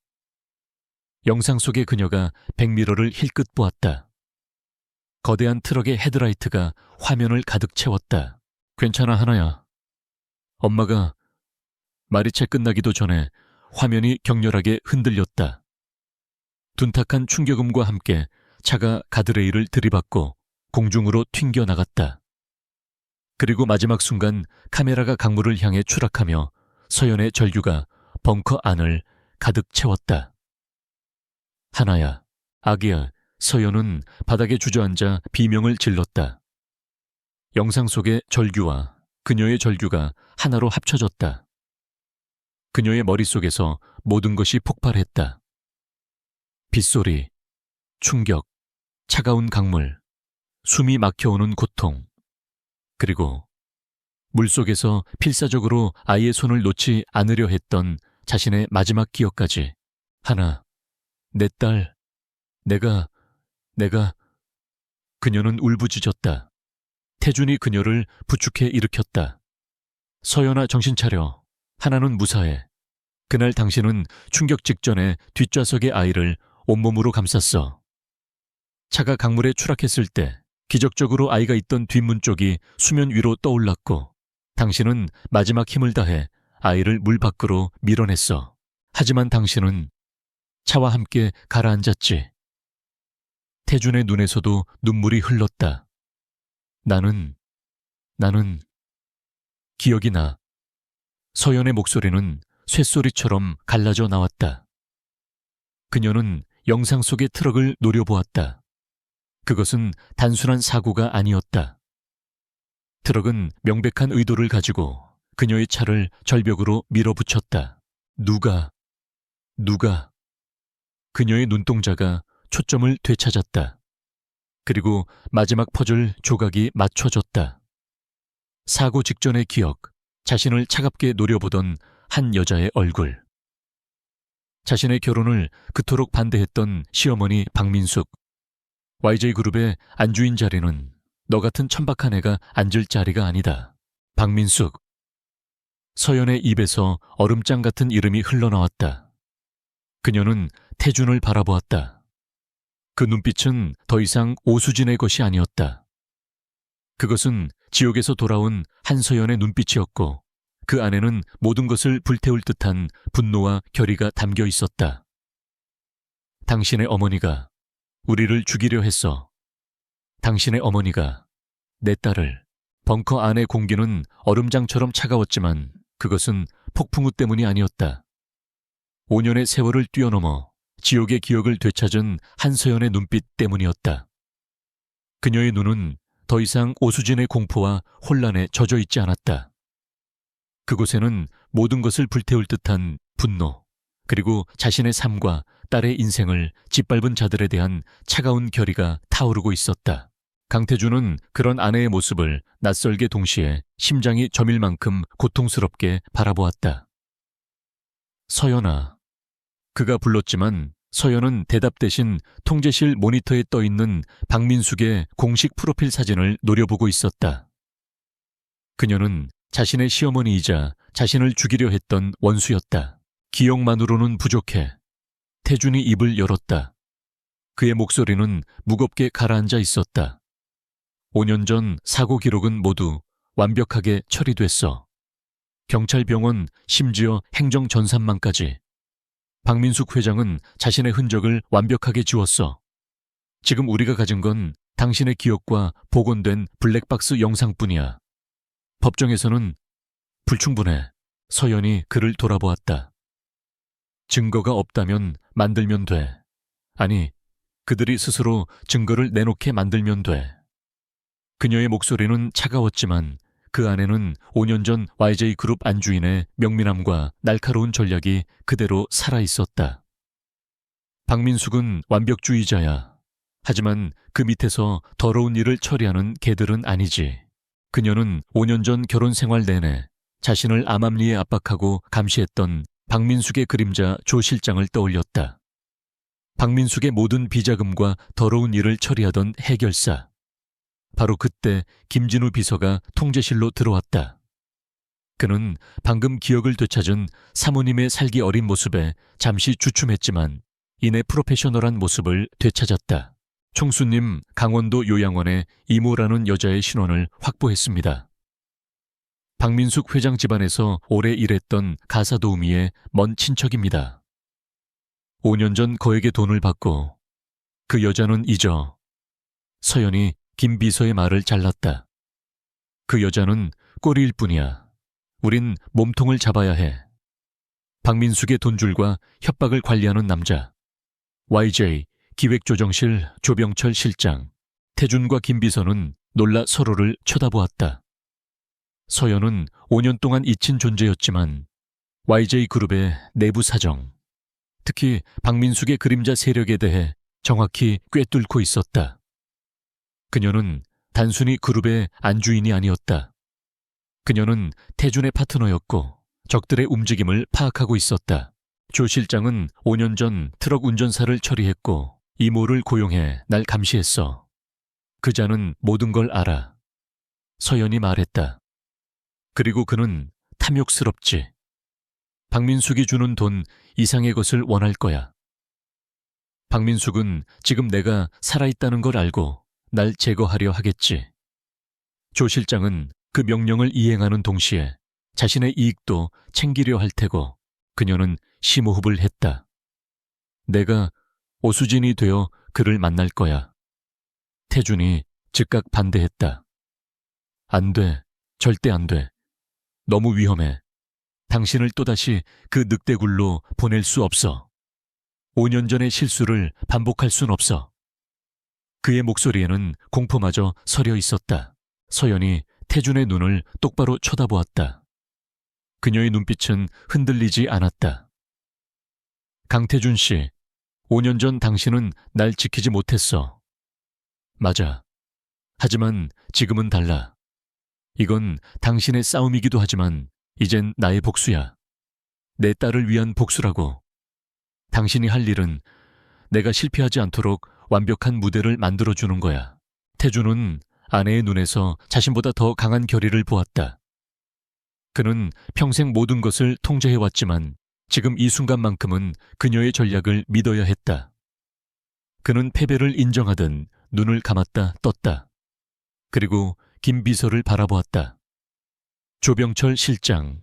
영상 속의 그녀가 백미러를 힐끗 보았다. 거대한 트럭의 헤드라이트가 화면을 가득 채웠다. 괜찮아, 하나야. 엄마가 말이 채 끝나기도 전에 화면이 격렬하게 흔들렸다. 둔탁한 충격음과 함께 차가 가드레일을 들이받고 공중으로 튕겨나갔다. 그리고 마지막 순간 카메라가 강물을 향해 추락하며 서연의 절규가 벙커 안을 가득 채웠다. 하나야, 아기야, 서연은 바닥에 주저앉아 비명을 질렀다. 영상 속의 절규와 그녀의 절규가 하나로 합쳐졌다. 그녀의 머릿속에서 모든 것이 폭발했다. 빗소리, 충격, 차가운 강물, 숨이 막혀오는 고통, 그리고 물속에서 필사적으로 아이의 손을 놓지 않으려 했던 자신의 마지막 기억까지. 하나, 내 딸, 내가... 그녀는 울부짖었다. 태준이 그녀를 부축해 일으켰다. 서연아, 정신 차려. 하나는 무사해. 그날 당신은 충격 직전에 뒷좌석의 아이를 온몸으로 감쌌어. 차가 강물에 추락했을 때 기적적으로 아이가 있던 뒷문 쪽이 수면 위로 떠올랐고 당신은 마지막 힘을 다해 아이를 물 밖으로 밀어냈어. 하지만 당신은 차와 함께 가라앉았지. 태준의 눈에서도 눈물이 흘렀다. 나는 기억이 나. 서연의 목소리는 쇳소리처럼 갈라져 나왔다. 그녀는 영상 속의 트럭을 노려보았다. 그것은 단순한 사고가 아니었다. 트럭은 명백한 의도를 가지고 그녀의 차를 절벽으로 밀어붙였다. 누가? 그녀의 눈동자가 초점을 되찾았다. 그리고 마지막 퍼즐 조각이 맞춰졌다. 사고 직전의 기억, 자신을 차갑게 노려보던 한 여자의 얼굴. 자신의 결혼을 그토록 반대했던 시어머니 박민숙. YJ그룹의 안주인 자리는 너 같은 천박한 애가 앉을 자리가 아니다. 박민숙. 서연의 입에서 얼음장 같은 이름이 흘러나왔다. 그녀는 태준을 바라보았다. 그 눈빛은 더 이상 오수진의 것이 아니었다. 그것은 지옥에서 돌아온 한서연의 눈빛이었고 그 안에는 모든 것을 불태울 듯한 분노와 결의가 담겨 있었다. 당신의 어머니가 우리를 죽이려 했어. 당신의 어머니가 내 딸을. 벙커 안의 공기는 얼음장처럼 차가웠지만 그것은 폭풍우 때문이 아니었다. 5년의 세월을 뛰어넘어 지옥의 기억을 되찾은 한서연의 눈빛 때문이었다. 그녀의 눈은 더 이상 오수진의 공포와 혼란에 젖어 있지 않았다. 그곳에는 모든 것을 불태울 듯한 분노, 그리고 자신의 삶과 딸의 인생을 짓밟은 자들에 대한 차가운 결의가 타오르고 있었다. 강태준은 그런 아내의 모습을 낯설게 동시에 심장이 저밀 만큼 고통스럽게 바라보았다. 서연아. 그가 불렀지만 서연은 대답 대신 통제실 모니터에 떠있는 박민숙의 공식 프로필 사진을 노려보고 있었다. 그녀는 자신의 시어머니이자 자신을 죽이려 했던 원수였다. 기억만으로는 부족해. 태준이 입을 열었다. 그의 목소리는 무겁게 가라앉아 있었다. 5년 전 사고 기록은 모두 완벽하게 처리됐어. 경찰병원, 심지어 행정전산망까지. 박민숙 회장은 자신의 흔적을 완벽하게 지웠어. 지금 우리가 가진 건 당신의 기억과 복원된 블랙박스 영상뿐이야. 법정에서는 불충분해. 서연이 그를 돌아보았다. 증거가 없다면 만들면 돼. 아니, 그들이 스스로 증거를 내놓게 만들면 돼. 그녀의 목소리는 차가웠지만 그 안에는 5년 전 YJ그룹 안주인의 명민함과 날카로운 전략이 그대로 살아있었다. 박민숙은 완벽주의자야. 하지만 그 밑에서 더러운 일을 처리하는 개들은 아니지. 그녀는 5년 전 결혼 생활 내내 자신을 암암리에 압박하고 감시했던 박민숙의 그림자 조 실장을 떠올렸다. 박민숙의 모든 비자금과 더러운 일을 처리하던 해결사. 바로 그때 김진우 비서가 통제실로 들어왔다. 그는 방금 기억을 되찾은 사모님의 살기 어린 모습에 잠시 주춤했지만 이내 프로페셔널한 모습을 되찾았다. 총수님, 강원도 요양원에 이모라는 여자의 신원을 확보했습니다. 박민숙 회장 집안에서 오래 일했던 가사도우미의 먼 친척입니다. 5년 전 거액의 돈을 받고 그 여자는 잊어. 서연이 김 비서의 말을 잘랐다. 그 여자는 꼬리일 뿐이야. 우린 몸통을 잡아야 해. 박민숙의 돈줄과 협박을 관리하는 남자. YJ 기획조정실 조병철 실장. 태준과 김 비서는 놀라 서로를 쳐다보았다. 서연은 5년 동안 잊힌 존재였지만 YJ그룹의 내부 사정, 특히 박민숙의 그림자 세력에 대해 정확히 꿰뚫고 있었다. 그녀는 단순히 그룹의 안주인이 아니었다. 그녀는 태준의 파트너였고 적들의 움직임을 파악하고 있었다. 조 실장은 5년 전 트럭 운전사를 처리했고 이모를 고용해 날 감시했어. 그자는 모든 걸 알아. 서연이 말했다. 그리고 그는 탐욕스럽지. 박민숙이 주는 돈 이상의 것을 원할 거야. 박민숙은 지금 내가 살아있다는 걸 알고 날 제거하려 하겠지. 조 실장은 그 명령을 이행하는 동시에 자신의 이익도 챙기려 할 테고 그녀는 심호흡을 했다. 내가 오수진이 되어 그를 만날 거야. 태준이 즉각 반대했다. 안 돼. 절대 안 돼. 너무 위험해. 당신을 또다시 그 늑대굴로 보낼 수 없어. 5년 전의 실수를 반복할 순 없어. 그의 목소리에는 공포마저 서려 있었다. 서연이 태준의 눈을 똑바로 쳐다보았다. 그녀의 눈빛은 흔들리지 않았다. 강태준 씨, 5년 전 당신은 날 지키지 못했어. 맞아. 하지만 지금은 달라. 이건 당신의 싸움이기도 하지만 이젠 나의 복수야. 내 딸을 위한 복수라고. 당신이 할 일은 내가 실패하지 않도록 완벽한 무대를 만들어주는 거야. 태준은 아내의 눈에서 자신보다 더 강한 결의를 보았다. 그는 평생 모든 것을 통제해왔지만 지금 이 순간만큼은 그녀의 전략을 믿어야 했다. 그는 패배를 인정하듯 눈을 감았다 떴다. 그리고 김 비서를 바라보았다. 조병철 실장.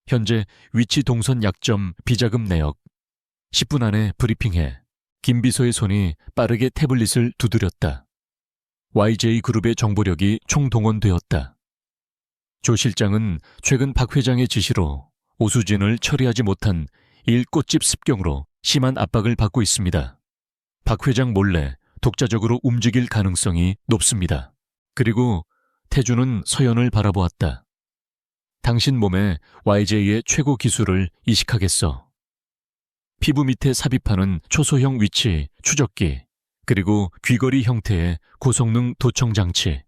현재 위치 동선 약점 비자금 내역. 10분 안에 브리핑해. 김 비서의 손이 빠르게 태블릿을 두드렸다. YJ그룹의 정보력이 총동원되었다. 조 실장은 최근 박 회장의 지시로 오수진을 처리하지 못한 일꽃집 습경으로 심한 압박을 받고 있습니다. 박 회장 몰래 독자적으로 움직일 가능성이 높습니다. 그리고 태준은 서연을 바라보았다. 당신 몸에 YJ의 최고 기술을 이식하겠어. 피부 밑에 삽입하는 초소형 위치, 추적기, 그리고 귀걸이 형태의 고성능 도청 장치.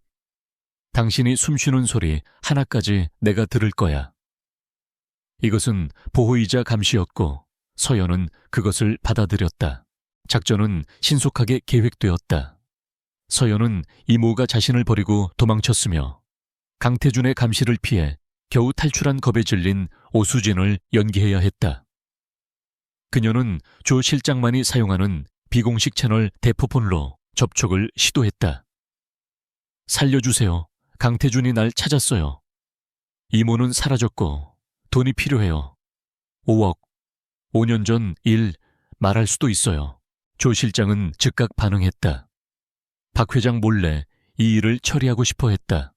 당신이 숨쉬는 소리 하나까지 내가 들을 거야. 이것은 보호이자 감시였고 서연은 그것을 받아들였다. 작전은 신속하게 계획되었다. 서연은 이모가 자신을 버리고 도망쳤으며 강태준의 감시를 피해 겨우 탈출한 겁에 질린 오수진을 연기해야 했다. 그녀는 조 실장만이 사용하는 비공식 채널 대포폰로 접촉을 시도했다. 살려주세요. 강태준이 날 찾았어요. 이모는 사라졌고 돈이 필요해요. 5억. 5년 전 일 말할 수도 있어요. 조 실장은 즉각 반응했다. 박 회장 몰래 이 일을 처리하고 싶어 했다.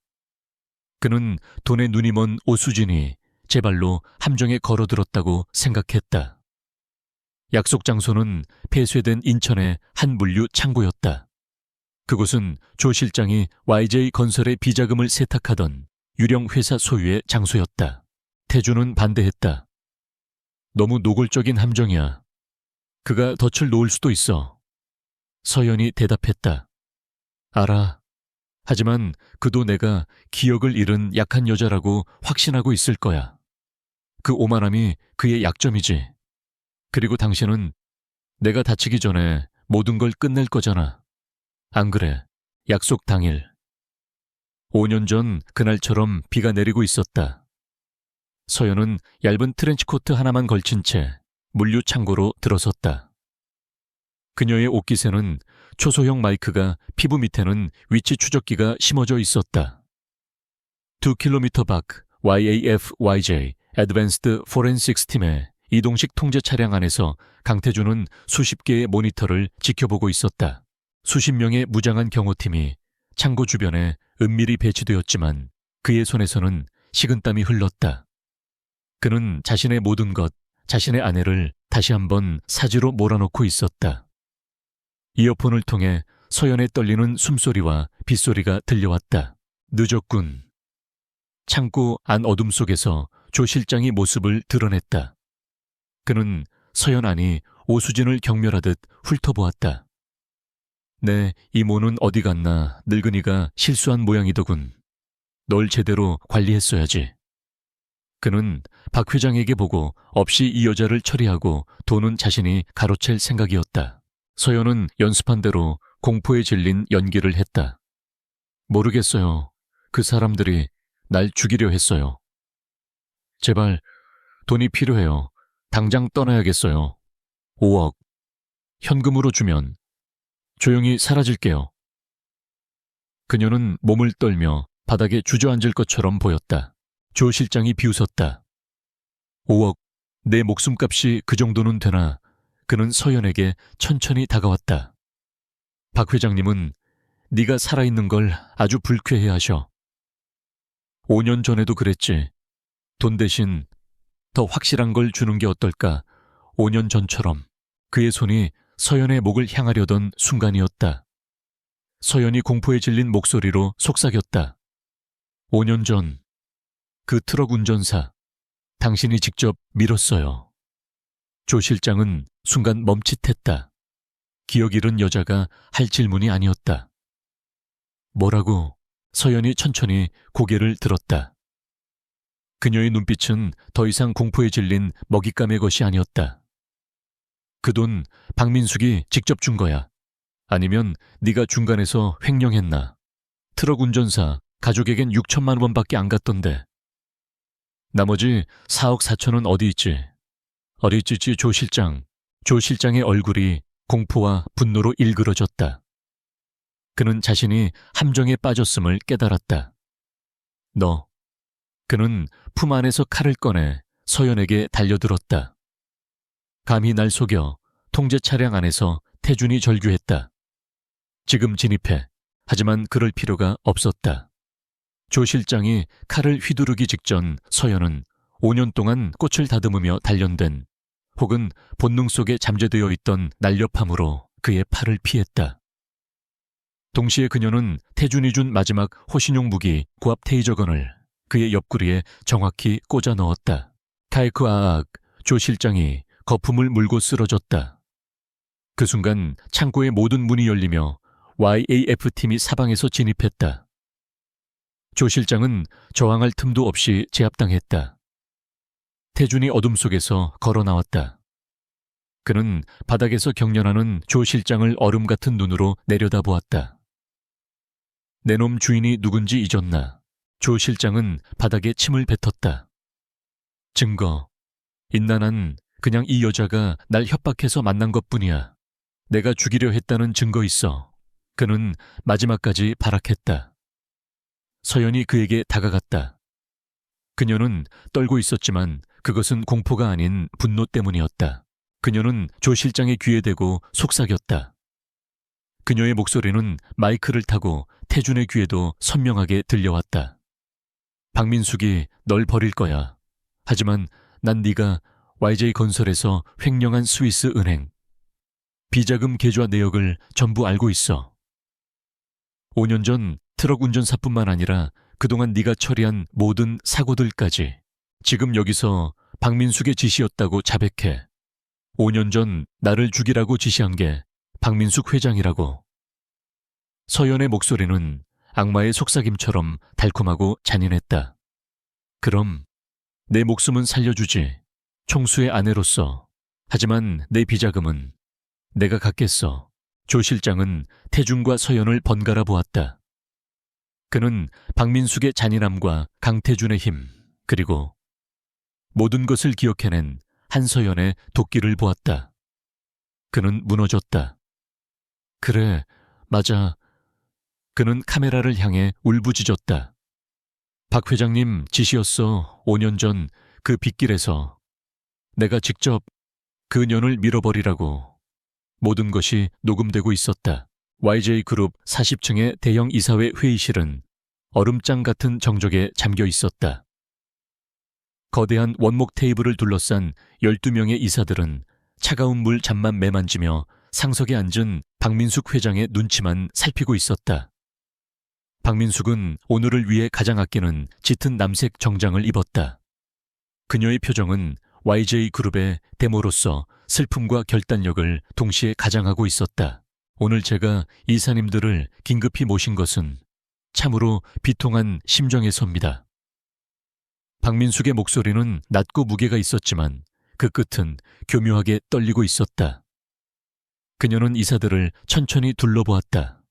그는 돈에 눈이 먼 오수진이 제 발로 함정에 걸어들었다고 생각했다. 약속 장소는 폐쇄된 인천의 한 물류 창고였다. 그곳은 조 실장이 YJ건설의 비자금을 세탁하던 유령 회사 소유의 장소였다. 태준은 반대했다. 너무 노골적인 함정이야. 그가 덫을 놓을 수도 있어. 서연이 대답했다. 알아. 하지만 그도 내가 기억을 잃은 약한 여자라고 확신하고 있을 거야. 그 오만함이 그의 약점이지. 그리고 당신은 내가 다치기 전에 모든 걸 끝낼 거잖아. 안 그래? 약속 당일. 5년 전 그날처럼 비가 내리고 있었다. 서연은 얇은 트렌치코트 하나만 걸친 채 물류 창고로 들어섰다. 그녀의 옷깃에는 초소형 마이크가 피부 밑에는 위치 추적기가 심어져 있었다. 2km 밖 YAF-YJ Advanced Forensics 팀의 이동식 통제 차량 안에서 강태준은 수십 개의 모니터를 지켜보고 있었다. 수십 명의 무장한 경호팀이 창고 주변에 은밀히 배치되었지만 그의 손에서는 식은땀이 흘렀다. 그는 자신의 모든 것, 자신의 아내를 다시 한번 사지로 몰아넣고 있었다. 이어폰을 통해 서연의 떨리는 숨소리와 빗소리가 들려왔다. 늦었군. 창고 안 어둠 속에서 조 실장이 모습을 드러냈다. 그는 서연 안이 오수진을 경멸하듯 훑어보았다. 내 이모는 어디 갔나 늙은이가 실수한 모양이더군. 널 제대로 관리했어야지. 그는 박 회장에게 보고 없이 이 여자를 처리하고 돈은 자신이 가로챌 생각이었다. 서연은 연습한 대로 공포에 질린 연기를 했다. 모르겠어요. 그 사람들이 날 죽이려 했어요. 제발 돈이 필요해요. 당장 떠나야겠어요. 5억. 현금으로 주면 조용히 사라질게요. 그녀는 몸을 떨며 바닥에 주저앉을 것처럼 보였다. 조 실장이 비웃었다. 5억, 내 목숨값이 그 정도는 되나. 그는 서연에게 천천히 다가왔다. 박 회장님은 네가 살아있는 걸 아주 불쾌해하셔. 5년 전에도 그랬지. 돈 대신 더 확실한 걸 주는 게 어떨까. 5년 전처럼. 그의 손이 서연의 목을 향하려던 순간이었다. 서연이 공포에 질린 목소리로 속삭였다. 5년 전, 그 트럭 운전사, 당신이 직접 밀었어요. 조 실장은 순간 멈칫했다. 기억 잃은 여자가 할 질문이 아니었다. 뭐라고? 서연이 천천히 고개를 들었다. 그녀의 눈빛은 더 이상 공포에 질린 먹잇감의 것이 아니었다. 그 돈 박민숙이 직접 준 거야. 아니면 네가 중간에서 횡령했나. 트럭 운전사 가족에겐 6천만 원밖에 안 갔던데. 나머지 4억 4천은 어디 있지? 어디 있지 조 실장. 조 실장의 얼굴이 공포와 분노로 일그러졌다. 그는 자신이 함정에 빠졌음을 깨달았다. 너. 그는 품 안에서 칼을 꺼내 서연에게 달려들었다. 감히 날 속여. 통제 차량 안에서 태준이 절규했다. 지금 진입해. 하지만 그럴 필요가 없었다. 조 실장이 칼을 휘두르기 직전 서연은 5년 동안 꽃을 다듬으며 단련된 혹은 본능 속에 잠재되어 있던 날렵함으로 그의 팔을 피했다. 동시에 그녀는 태준이 준 마지막 호신용 무기 고압 테이저건을 그의 옆구리에 정확히 꽂아 넣었다. 카이크아악. 조 실장이 거품을 물고 쓰러졌다. 그 순간 창고의 모든 문이 열리며 YAF팀이 사방에서 진입했다. 조 실장은 저항할 틈도 없이 제압당했다. 태준이 어둠 속에서 걸어 나왔다. 그는 바닥에서 경련하는 조 실장을 얼음 같은 눈으로 내려다보았다. 내 놈 주인이 누군지 잊었나. 조 실장은 바닥에 침을 뱉었다. 증거. 있나. 난 그냥 이 여자가 날 협박해서 만난 것뿐이야. 내가 죽이려 했다는 증거 있어. 그는 마지막까지 발악했다. 서연이 그에게 다가갔다. 그녀는 떨고 있었지만 그것은 공포가 아닌 분노 때문이었다. 그녀는 조 실장의 귀에 대고 속삭였다. 그녀의 목소리는 마이크를 타고 태준의 귀에도 선명하게 들려왔다. 박민숙이 널 버릴 거야. 하지만 난 네가 YJ건설에서 횡령한 스위스 은행, 비자금 계좌 내역을 전부 알고 있어. 5년 전 트럭 운전사뿐만 아니라 그동안 네가 처리한 모든 사고들까지 지금 여기서 박민숙의 지시였다고 자백해. 5년 전 나를 죽이라고 지시한 게 박민숙 회장이라고. 서연의 목소리는 악마의 속삭임처럼 달콤하고 잔인했다. 그럼 내 목숨은 살려주지. 총수의 아내로서. 하지만 내 비자금은 내가 갖겠어. 조 실장은 태준과 서연을 번갈아 보았다. 그는 박민숙의 잔인함과 강태준의 힘, 그리고 모든 것을 기억해낸 한서연의 도끼를 보았다. 그는 무너졌다. 그래, 맞아. 그는 카메라를 향해 울부짖었다. 박 회장님 지시였어. 5년 전 그 빗길에서 내가 직접 그 년을 밀어버리라고. 모든 것이 녹음되고 있었다. YJ그룹 40층의 대형 이사회 회의실은 얼음장 같은 정적에 잠겨 있었다. 거대한 원목 테이블을 둘러싼 12명의 이사들은 차가운 물 잔만 매만지며 상석에 앉은 박민숙 회장의 눈치만 살피고 있었다. 박민숙은 오늘을 위해 가장 아끼는 짙은 남색 정장을 입었다. 그녀의 표정은 YJ그룹의 데모로서 슬픔과 결단력을 동시에 가장하고 있었다. 오늘 제가 이사님들을 긴급히 모신 것은 참으로 비통한 심정에서입니다. 박민숙의 목소리는 낮고 무게가 있었지만 그 끝은 교묘하게 떨리고 있었다. 그녀는 이사들을 천천히 둘러보았다.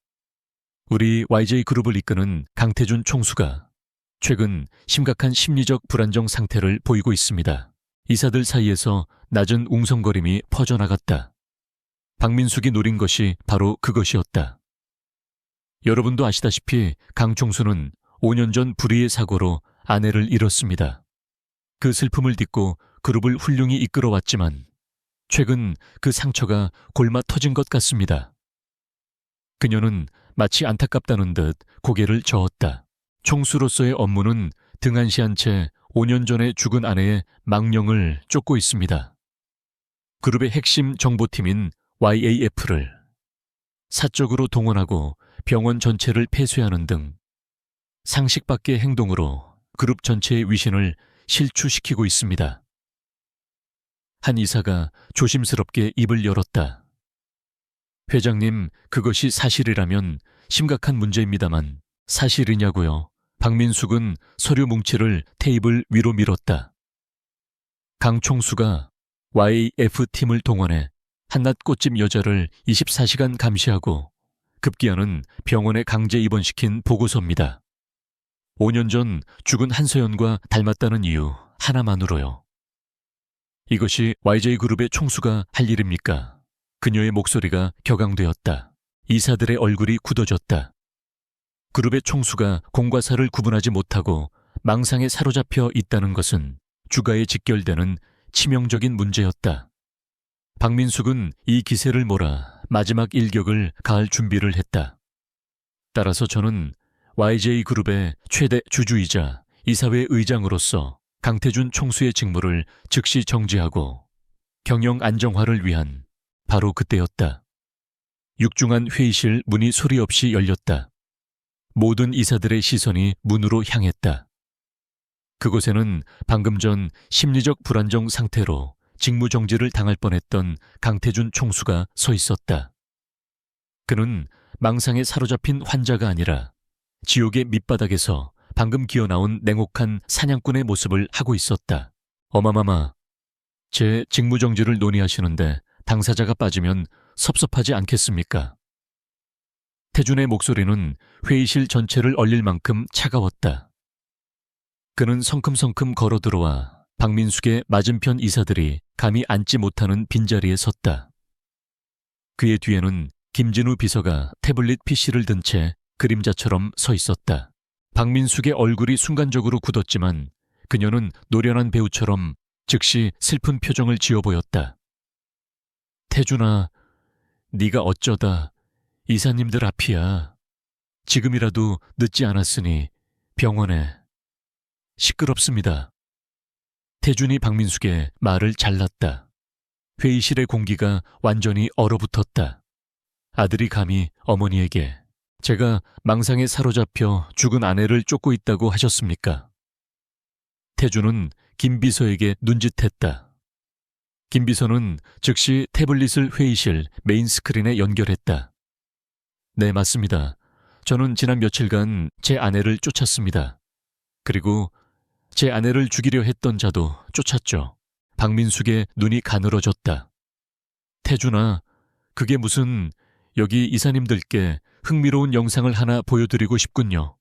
우리 YJ그룹을 이끄는 강태준 총수가 최근 심각한 심리적 불안정 상태를 보이고 있습니다. 이사들 사이에서 낮은 웅성거림이 퍼져나갔다. 박민숙이 노린 것이 바로 그것이었다. 여러분도 아시다시피 강 총수는 5년 전 불의의 사고로 아내를 잃었습니다. 그 슬픔을 딛고 그룹을 훌륭히 이끌어왔지만 최근 그 상처가 골마 터진 것 같습니다. 그녀는 마치 안타깝다는 듯 고개를 저었다. 총수로서의 업무는 등한시한 채 5년 전에 죽은 아내의 망령을 쫓고 있습니다. 그룹의 핵심 정보팀인 YAF를 사적으로 동원하고 병원 전체를 폐쇄하는 등 상식 밖의 행동으로 그룹 전체의 위신을 실추시키고 있습니다. 한 이사가 조심스럽게 입을 열었다. 회장님, 그것이 사실이라면 심각한 문제입니다만 사실이냐고요? 박민숙은 서류 뭉치를 테이블 위로 밀었다. 강 총수가 YF팀을 동원해 한낱 꽃집 여자를 24시간 감시하고 급기야는 병원에 강제 입원시킨 보고서입니다. 5년 전 죽은 한서연과 닮았다는 이유 하나만으로요. 이것이 YJ그룹의 총수가 할 일입니까? 그녀의 목소리가 격앙되었다. 이사들의 얼굴이 굳어졌다. 그룹의 총수가 공과 사를 구분하지 못하고 망상에 사로잡혀 있다는 것은 주가에 직결되는 치명적인 문제였다. 박민숙은 이 기세를 몰아 마지막 일격을 가할 준비를 했다. 따라서 저는 YJ그룹의 최대 주주이자 이사회 의장으로서 강태준 총수의 직무를 즉시 정지하고 경영 안정화를 위한 바로 그때였다. 육중한 회의실 문이 소리 없이 열렸다. 모든 이사들의 시선이 문으로 향했다. 그곳에는 방금 전 심리적 불안정 상태로 직무정지를 당할 뻔했던 강태준 총수가 서 있었다. 그는 망상에 사로잡힌 환자가 아니라 지옥의 밑바닥에서 방금 기어나온 냉혹한 사냥꾼의 모습을 하고 있었다. 어마마마, 제 직무정지를 논의하시는데 당사자가 빠지면 섭섭하지 않겠습니까? 태준의 목소리는 회의실 전체를 얼릴 만큼 차가웠다. 그는 성큼성큼 걸어 들어와 박민숙의 맞은편 이사들이 감히 앉지 못하는 빈자리에 섰다. 그의 뒤에는 김진우 비서가 태블릿 PC를 든 채 그림자처럼 서 있었다. 박민숙의 얼굴이 순간적으로 굳었지만 그녀는 노련한 배우처럼 즉시 슬픈 표정을 지어 보였다. 태준아, 네가 어쩌다 이사님들 앞이야. 지금이라도 늦지 않았으니 병원에. 시끄럽습니다. 태준이 박민숙의 말을 잘랐다. 회의실의 공기가 완전히 얼어붙었다. 아들이 감히 어머니에게 제가 망상에 사로잡혀 죽은 아내를 쫓고 있다고 하셨습니까? 태준은 김비서에게 눈짓했다. 김비서는 즉시 태블릿을 회의실 메인 스크린에 연결했다. 네, 맞습니다. 저는 지난 며칠간 제 아내를 쫓았습니다. 그리고 제 아내를 죽이려 했던 자도 쫓았죠. 박민숙의 눈이 가늘어졌다. 태준아, 그게 무슨 여기 이사님들께 흥미로운 영상을 하나 보여드리고 싶군요.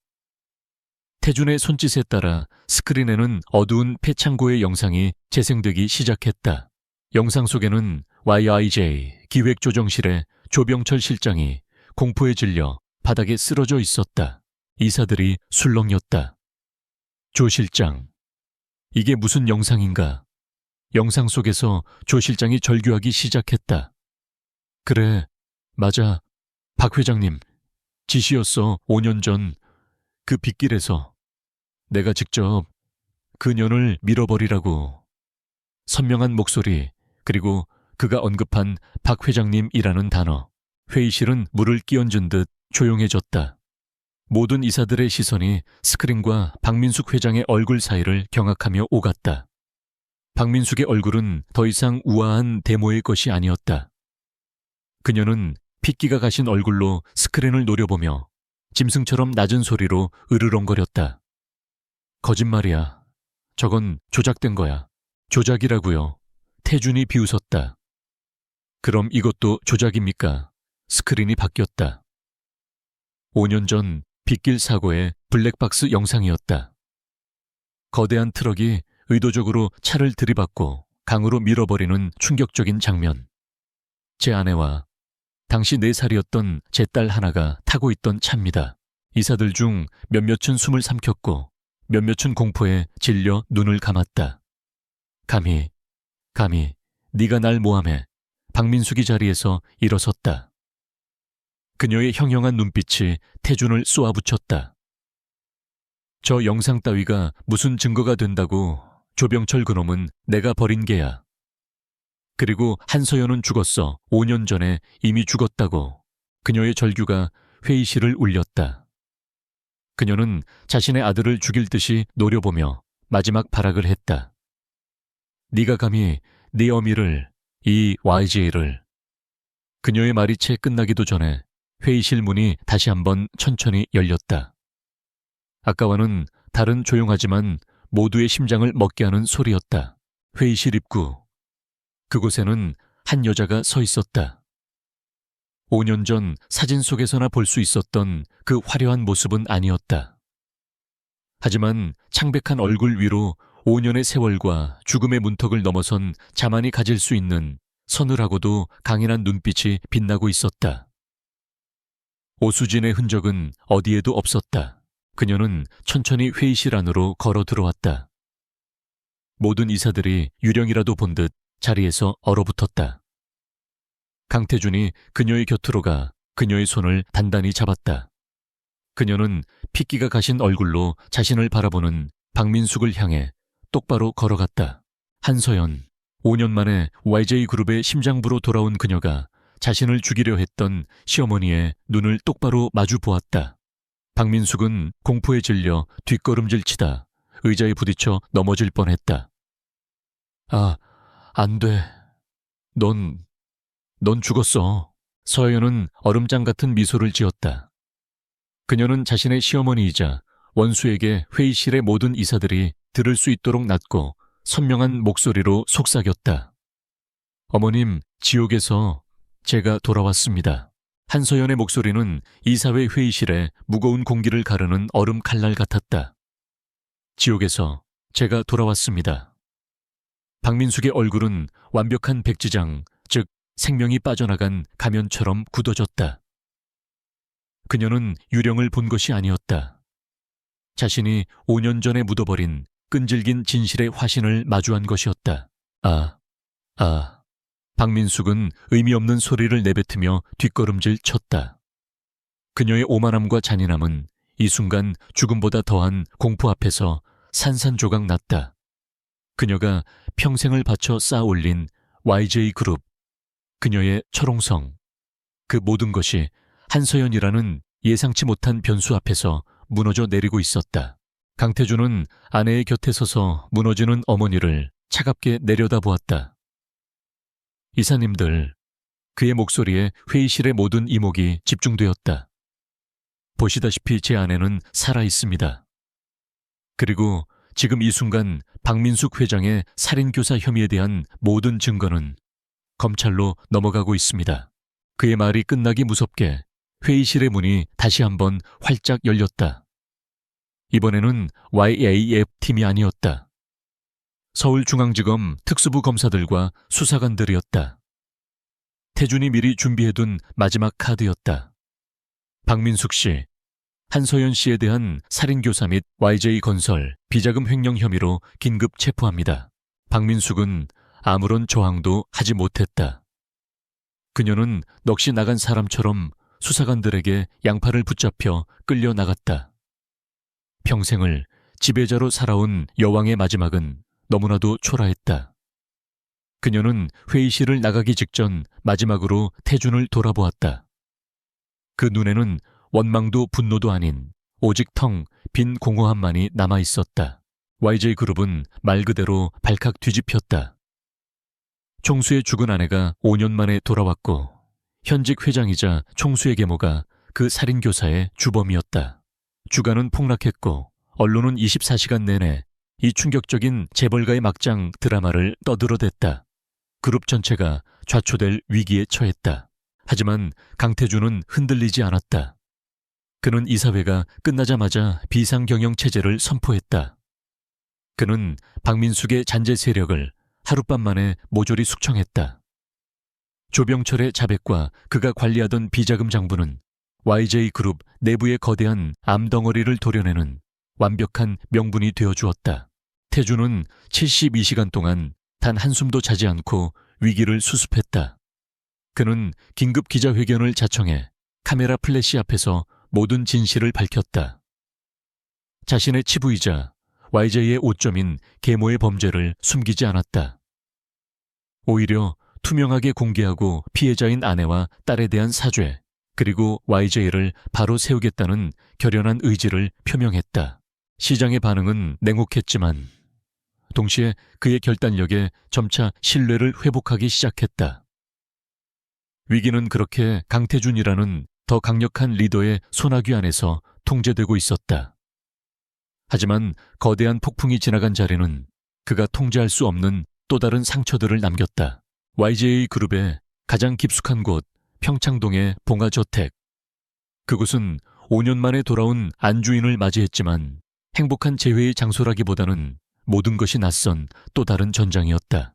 태준의 손짓에 따라 스크린에는 어두운 폐창고의 영상이 재생되기 시작했다. 영상 속에는 YIJ 기획조정실의 조병철 실장이 공포에 질려 바닥에 쓰러져 있었다. 이사들이 술렁였다. 조 실장, 이게 무슨 영상인가? 영상 속에서 조 실장이 절규하기 시작했다. 그래, 맞아. 박 회장님, 지시였어. 5년 전 그 빗길에서 내가 직접 그년을 밀어버리라고. 선명한 목소리, 그리고 그가 언급한 박 회장님이라는 단어. 회의실은 물을 끼얹은 듯 조용해졌다. 모든 이사들의 시선이 스크린과 박민숙 회장의 얼굴 사이를 경악하며 오갔다. 박민숙의 얼굴은 더 이상 우아한 데모의 것이 아니었다. 그녀는 핏기가 가신 얼굴로 스크린을 노려보며 짐승처럼 낮은 소리로 으르렁거렸다. 거짓말이야. 저건 조작된 거야. 조작이라고요. 태준이 비웃었다. 그럼 이것도 조작입니까? 스크린이 바뀌었다. 5년 전 빗길 사고의 블랙박스 영상이었다. 거대한 트럭이 의도적으로 차를 들이받고 강으로 밀어버리는 충격적인 장면. 제 아내와 당시 4살이었던 제 딸 하나가 타고 있던 차입니다. 이사들 중 몇몇은 숨을 삼켰고 몇몇은 공포에 질려 눈을 감았다. 감히 네가 날 모함해. 박민숙이 자리에서 일어섰다. 그녀의 형형한 눈빛이 태준을 쏘아붙였다. 저 영상 따위가 무슨 증거가 된다고. 조병철 그놈은 내가 버린 개야. 그리고 한서연은 죽었어. 5년 전에 이미 죽었다고. 그녀의 절규가 회의실을 울렸다. 그녀는 자신의 아들을 죽일 듯이 노려보며 마지막 발악을 했다. 네가 감히 네 어미를, 이 YJ를. 그녀의 말이 채 끝나기도 전에 회의실 문이 다시 한번 천천히 열렸다. 아까와는 다른 조용하지만 모두의 심장을 먹게 하는 소리였다. 회의실 입구. 그곳에는 한 여자가 서 있었다. 5년 전 사진 속에서나 볼 수 있었던 그 화려한 모습은 아니었다. 하지만 창백한 얼굴 위로 5년의 세월과 죽음의 문턱을 넘어선 자만이 가질 수 있는 서늘하고도 강인한 눈빛이 빛나고 있었다. 오수진의 흔적은 어디에도 없었다. 그녀는 천천히 회의실 안으로 걸어 들어왔다. 모든 이사들이 유령이라도 본 듯 자리에서 얼어붙었다. 강태준이 그녀의 곁으로 가 그녀의 손을 단단히 잡았다. 그녀는 핏기가 가신 얼굴로 자신을 바라보는 박민숙을 향해 똑바로 걸어갔다. 한서연, 5년 만에 YJ그룹의 심장부로 돌아온 그녀가 자신을 죽이려 했던 시어머니의 눈을 똑바로 마주 보았다. 박민숙은 공포에 질려 뒷걸음질 치다 의자에 부딪혀 넘어질 뻔했다. 아, 안 돼. 넌 죽었어. 서연은 얼음장 같은 미소를 지었다. 그녀는 자신의 시어머니이자 원수에게 회의실의 모든 이사들이 들을 수 있도록 낮고 선명한 목소리로 속삭였다. 어머님, 지옥에서 제가 돌아왔습니다. 한서연의 목소리는 이사회 회의실에 무거운 공기를 가르는 얼음 칼날 같았다. 지옥에서 제가 돌아왔습니다. 박민숙의 얼굴은 완벽한 백지장, 즉 생명이 빠져나간 가면처럼 굳어졌다. 그녀는 유령을 본 것이 아니었다. 자신이 5년 전에 묻어버린 끈질긴 진실의 화신을 마주한 것이었다. 아. 박민숙은 의미 없는 소리를 내뱉으며 뒷걸음질 쳤다. 그녀의 오만함과 잔인함은 이 순간 죽음보다 더한 공포 앞에서 산산조각 났다. 그녀가 평생을 바쳐 쌓아 올린 YJ그룹, 그녀의 철옹성, 그 모든 것이 한서연이라는 예상치 못한 변수 앞에서 무너져 내리고 있었다. 강태준은 아내의 곁에 서서 무너지는 어머니를 차갑게 내려다보았다. 이사님들, 그의 목소리에 회의실의 모든 이목이 집중되었다. 보시다시피 제 아내는 살아있습니다. 그리고 지금 이 순간 박민숙 회장의 살인교사 혐의에 대한 모든 증거는 검찰로 넘어가고 있습니다. 그의 말이 끝나기 무섭게 회의실의 문이 다시 한번 활짝 열렸다. 이번에는 YAF팀이 아니었다. 서울중앙지검 특수부 검사들과 수사관들이었다. 태준이 미리 준비해둔 마지막 카드였다. 박민숙 씨, 한서연 씨에 대한 살인교사 및 YJ건설 비자금 횡령 혐의로 긴급 체포합니다. 박민숙은 아무런 저항도 하지 못했다. 그녀는 넋이 나간 사람처럼 수사관들에게 양팔을 붙잡혀 끌려 나갔다. 평생을 지배자로 살아온 여왕의 마지막은 너무나도 초라했다. 그녀는 회의실을 나가기 직전 마지막으로 태준을 돌아보았다. 그 눈에는 원망도 분노도 아닌 오직 텅 빈 공허함만이 남아있었다. YJ그룹은 말 그대로 발칵 뒤집혔다. 총수의 죽은 아내가 5년 만에 돌아왔고 현직 회장이자 총수의 계모가 그 살인교사의 주범이었다. 주가는 폭락했고 언론은 24시간 내내 이 충격적인 재벌가의 막장 드라마를 떠들어댔다. 그룹 전체가 좌초될 위기에 처했다. 하지만 강태준은 흔들리지 않았다. 그는 이사회가 끝나자마자 비상경영체제를 선포했다. 그는 박민숙의 잔재 세력을 하룻밤 만에 모조리 숙청했다. 조병철의 자백과 그가 관리하던 비자금 장부는 YJ그룹 내부의 거대한 암덩어리를 도려내는 완벽한 명분이 되어주었다. 태준은 72시간 동안 단 한숨도 자지 않고 위기를 수습했다. 그는 긴급 기자회견을 자청해 카메라 플래시 앞에서 모든 진실을 밝혔다. 자신의 치부이자 YJ의 오점인 계모의 범죄를 숨기지 않았다. 오히려 투명하게 공개하고 피해자인 아내와 딸에 대한 사죄, 그리고 YJ를 바로 세우겠다는 결연한 의지를 표명했다. 시장의 반응은 냉혹했지만 동시에 그의 결단력에 점차 신뢰를 회복하기 시작했다. 위기는 그렇게 강태준이라는 더 강력한 리더의 소나귀 안에서 통제되고 있었다. 하지만 거대한 폭풍이 지나간 자리는 그가 통제할 수 없는 또 다른 상처들을 남겼다. YJ그룹의 가장 깊숙한 곳 평창동의 봉화저택. 그곳은 5년 만에 돌아온 안주인을 맞이했지만 행복한 재회의 장소라기보다는 모든 것이 낯선 또 다른 전장이었다.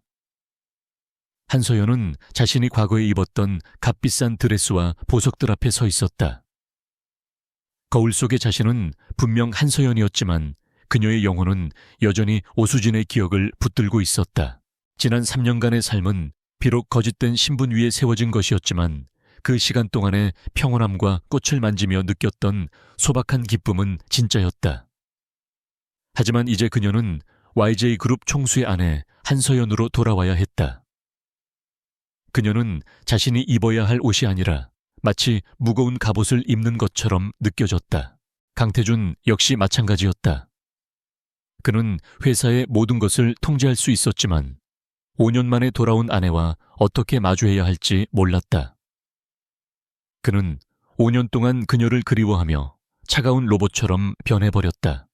한서연은 자신이 과거에 입었던 값비싼 드레스와 보석들 앞에 서 있었다. 거울 속의 자신은 분명 한서연이었지만 그녀의 영혼은 여전히 오수진의 기억을 붙들고 있었다. 지난 3년간의 삶은 비록 거짓된 신분 위에 세워진 것이었지만 그 시간 동안의 평온함과 꽃을 만지며 느꼈던 소박한 기쁨은 진짜였다. 하지만 이제 그녀는 YJ그룹 총수의 아내 한서연으로 돌아와야 했다. 그녀는 자신이 입어야 할 옷이 아니라 마치 무거운 갑옷을 입는 것처럼 느껴졌다. 강태준 역시 마찬가지였다. 그는 회사의 모든 것을 통제할 수 있었지만 5년 만에 돌아온 아내와 어떻게 마주해야 할지 몰랐다. 그는 5년 동안 그녀를 그리워하며 차가운 로봇처럼 변해버렸다.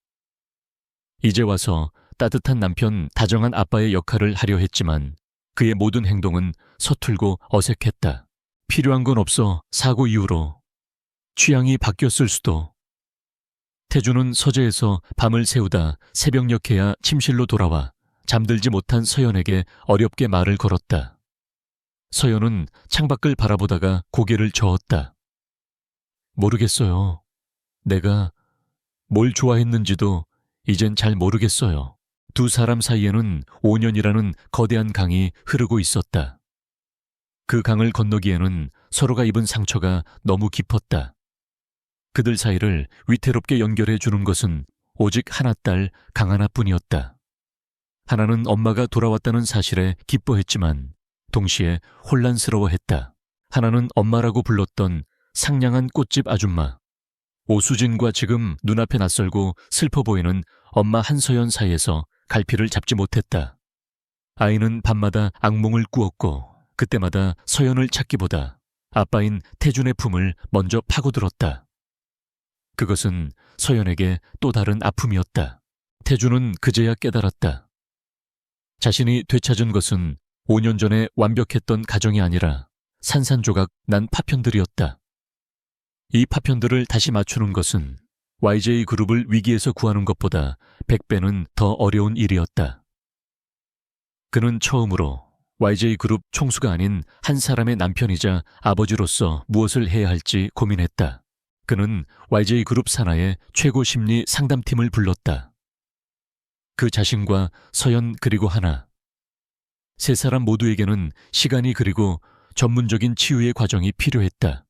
이제 와서 따뜻한 남편, 다정한 아빠의 역할을 하려 했지만 그의 모든 행동은 서툴고 어색했다. 필요한 건 없어 사고 이후로 취향이 바뀌었을 수도. 태준은 서재에서 밤을 새우다 새벽녘에야 침실로 돌아와 잠들지 못한 서연에게 어렵게 말을 걸었다. 서연은 창밖을 바라보다가 고개를 저었다. 모르겠어요. 내가 뭘 좋아했는지도 이젠 잘 모르겠어요. 두 사람 사이에는 5년이라는 거대한 강이 흐르고 있었다. 그 강을 건너기에는 서로가 입은 상처가 너무 깊었다. 그들 사이를 위태롭게 연결해 주는 것은 오직 하나 딸 강하나뿐이었다. 하나는 엄마가 돌아왔다는 사실에 기뻐했지만 동시에 혼란스러워했다. 하나는 엄마라고 불렀던 상냥한 꽃집 아줌마, 오수진과 지금 눈앞에 낯설고 슬퍼 보이는 엄마 한서연 사이에서 갈피를 잡지 못했다. 아이는 밤마다 악몽을 꾸었고 그때마다 서연을 찾기보다 아빠인 태준의 품을 먼저 파고들었다. 그것은 서연에게 또 다른 아픔이었다. 태준은 그제야 깨달았다. 자신이 되찾은 것은 5년 전에 완벽했던 가정이 아니라 산산조각 난 파편들이었다. 이 파편들을 다시 맞추는 것은 YJ그룹을 위기에서 구하는 것보다 100배는 더 어려운 일이었다. 그는 처음으로 YJ그룹 총수가 아닌 한 사람의 남편이자 아버지로서 무엇을 해야 할지 고민했다. 그는 YJ그룹 산하의 최고 심리 상담팀을 불렀다. 그 자신과 서연 그리고 하나. 세 사람 모두에게는 시간이 그리고 전문적인 치유의 과정이 필요했다.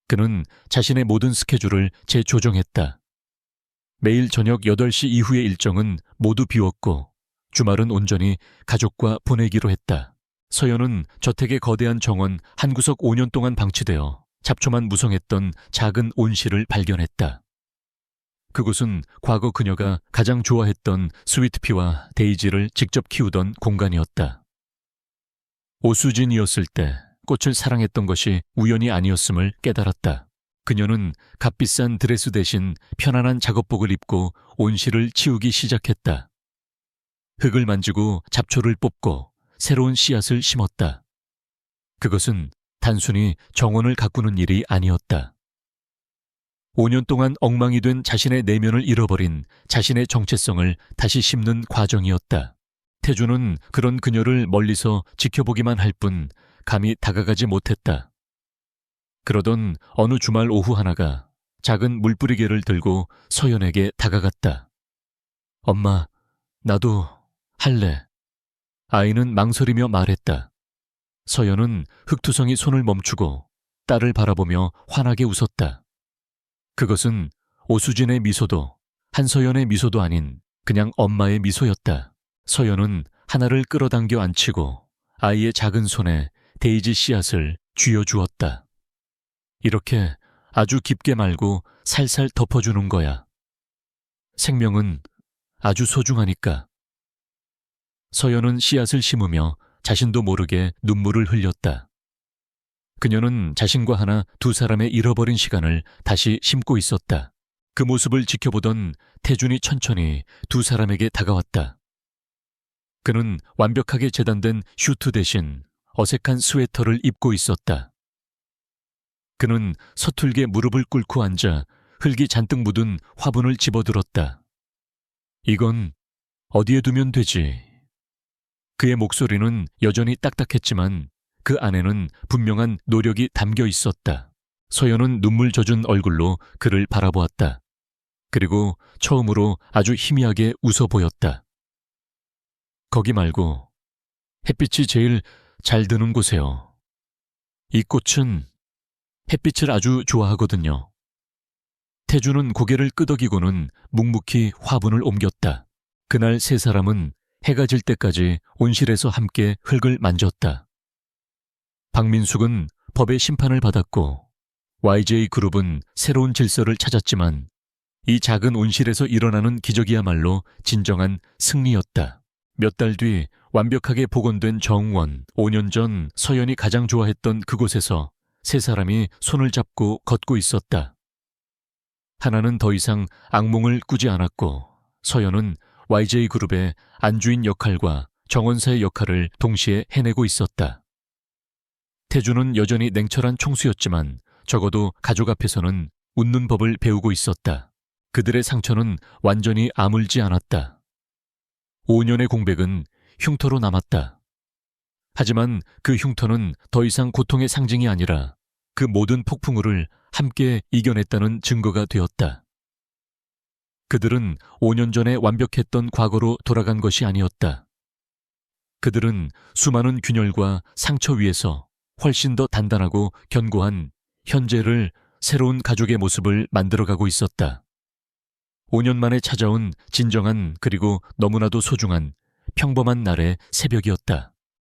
그는 자신의 모든 스케줄을 재조정했다. 매일 저녁 8시 이후의 일정은 모두 비웠고 주말은 온전히 가족과 보내기로 했다. 서연은 저택의 거대한 정원 한 구석 5년 동안 방치되어 잡초만 무성했던 작은 온실을 발견했다. 그곳은 과거 그녀가 가장 좋아했던 스위트피와 데이지를 직접 키우던 공간이었다. 오수진이었을 때 꽃을 사랑했던 것이 우연이 아니었음을 깨달았다. 그녀는 값비싼 드레스 대신 편안한 작업복을 입고 온실을 치우기 시작했다. 흙을 만지고 잡초를 뽑고 새로운 씨앗을 심었다. 그것은 단순히 정원을 가꾸는 일이 아니었다. 5년 동안 엉망이 된 자신의 내면을 잃어버린 자신의 정체성을 다시 심는 과정이었다. 태주는 그런 그녀를 멀리서 지켜보기만 할 뿐 감히 다가가지 못했다. 그러던 어느 주말 오후 하나가 작은 물뿌리개를 들고 서연에게 다가갔다. 엄마, 나도 할래. 아이는 망설이며 말했다. 서연은 흙투성이 손을 멈추고 딸을 바라보며 환하게 웃었다. 그것은 오수진의 미소도 한서연의 미소도 아닌 그냥 엄마의 미소였다. 서연은 하나를 끌어당겨 안치고 아이의 작은 손에 데이지 씨앗을 쥐어주었다. 이렇게 아주 깊게 말고 살살 덮어주는 거야. 생명은 아주 소중하니까. 서연은 씨앗을 심으며 자신도 모르게 눈물을 흘렸다. 그녀는 자신과 하나 두 사람의 잃어버린 시간을 다시 심고 있었다. 그 모습을 지켜보던 태준이 천천히 두 사람에게 다가왔다. 그는 완벽하게 재단된 슈트 대신 어색한 스웨터를 입고 있었다. 그는 서툴게 무릎을 꿇고 앉아 흙이 잔뜩 묻은 화분을 집어들었다. 이건 어디에 두면 되지? 그의 목소리는 여전히 딱딱했지만 그 안에는 분명한 노력이 담겨 있었다. 서연은 눈물 젖은 얼굴로 그를 바라보았다. 그리고 처음으로 아주 희미하게 웃어 보였다. 거기 말고 햇빛이 제일 잘 드는 곳에요. 이 꽃은 햇빛을 아주 좋아하거든요. 태주는 고개를 끄덕이고는 묵묵히 화분을 옮겼다. 그날 세 사람은 해가 질 때까지 온실에서 함께 흙을 만졌다. 박민숙은 법의 심판을 받았고 YJ그룹은 새로운 질서를 찾았지만 이 작은 온실에서 일어나는 기적이야말로 진정한 승리였다. 몇 달 뒤 완벽하게 복원된 정원, 5년 전 서연이 가장 좋아했던 그곳에서 세 사람이 손을 잡고 걷고 있었다. 하나는 더 이상 악몽을 꾸지 않았고 서연은 YJ그룹의 안주인 역할과 정원사의 역할을 동시에 해내고 있었다. 태주는 여전히 냉철한 총수였지만 적어도 가족 앞에서는 웃는 법을 배우고 있었다. 그들의 상처는 완전히 아물지 않았다. 5년의 공백은 흉터로 남았다. 하지만 그 흉터는 더 이상 고통의 상징이 아니라 그 모든 폭풍우를 함께 이겨냈다는 증거가 되었다. 그들은 5년 전에 완벽했던 과거로 돌아간 것이 아니었다. 그들은 수많은 균열과 상처 위에서 훨씬 더 단단하고 견고한 현재를 새로운 가족의 모습을 만들어가고 있었다. 5년 만에 찾아온 진정한 그리고 너무나도 소중한 평범한 날의 새벽이었다.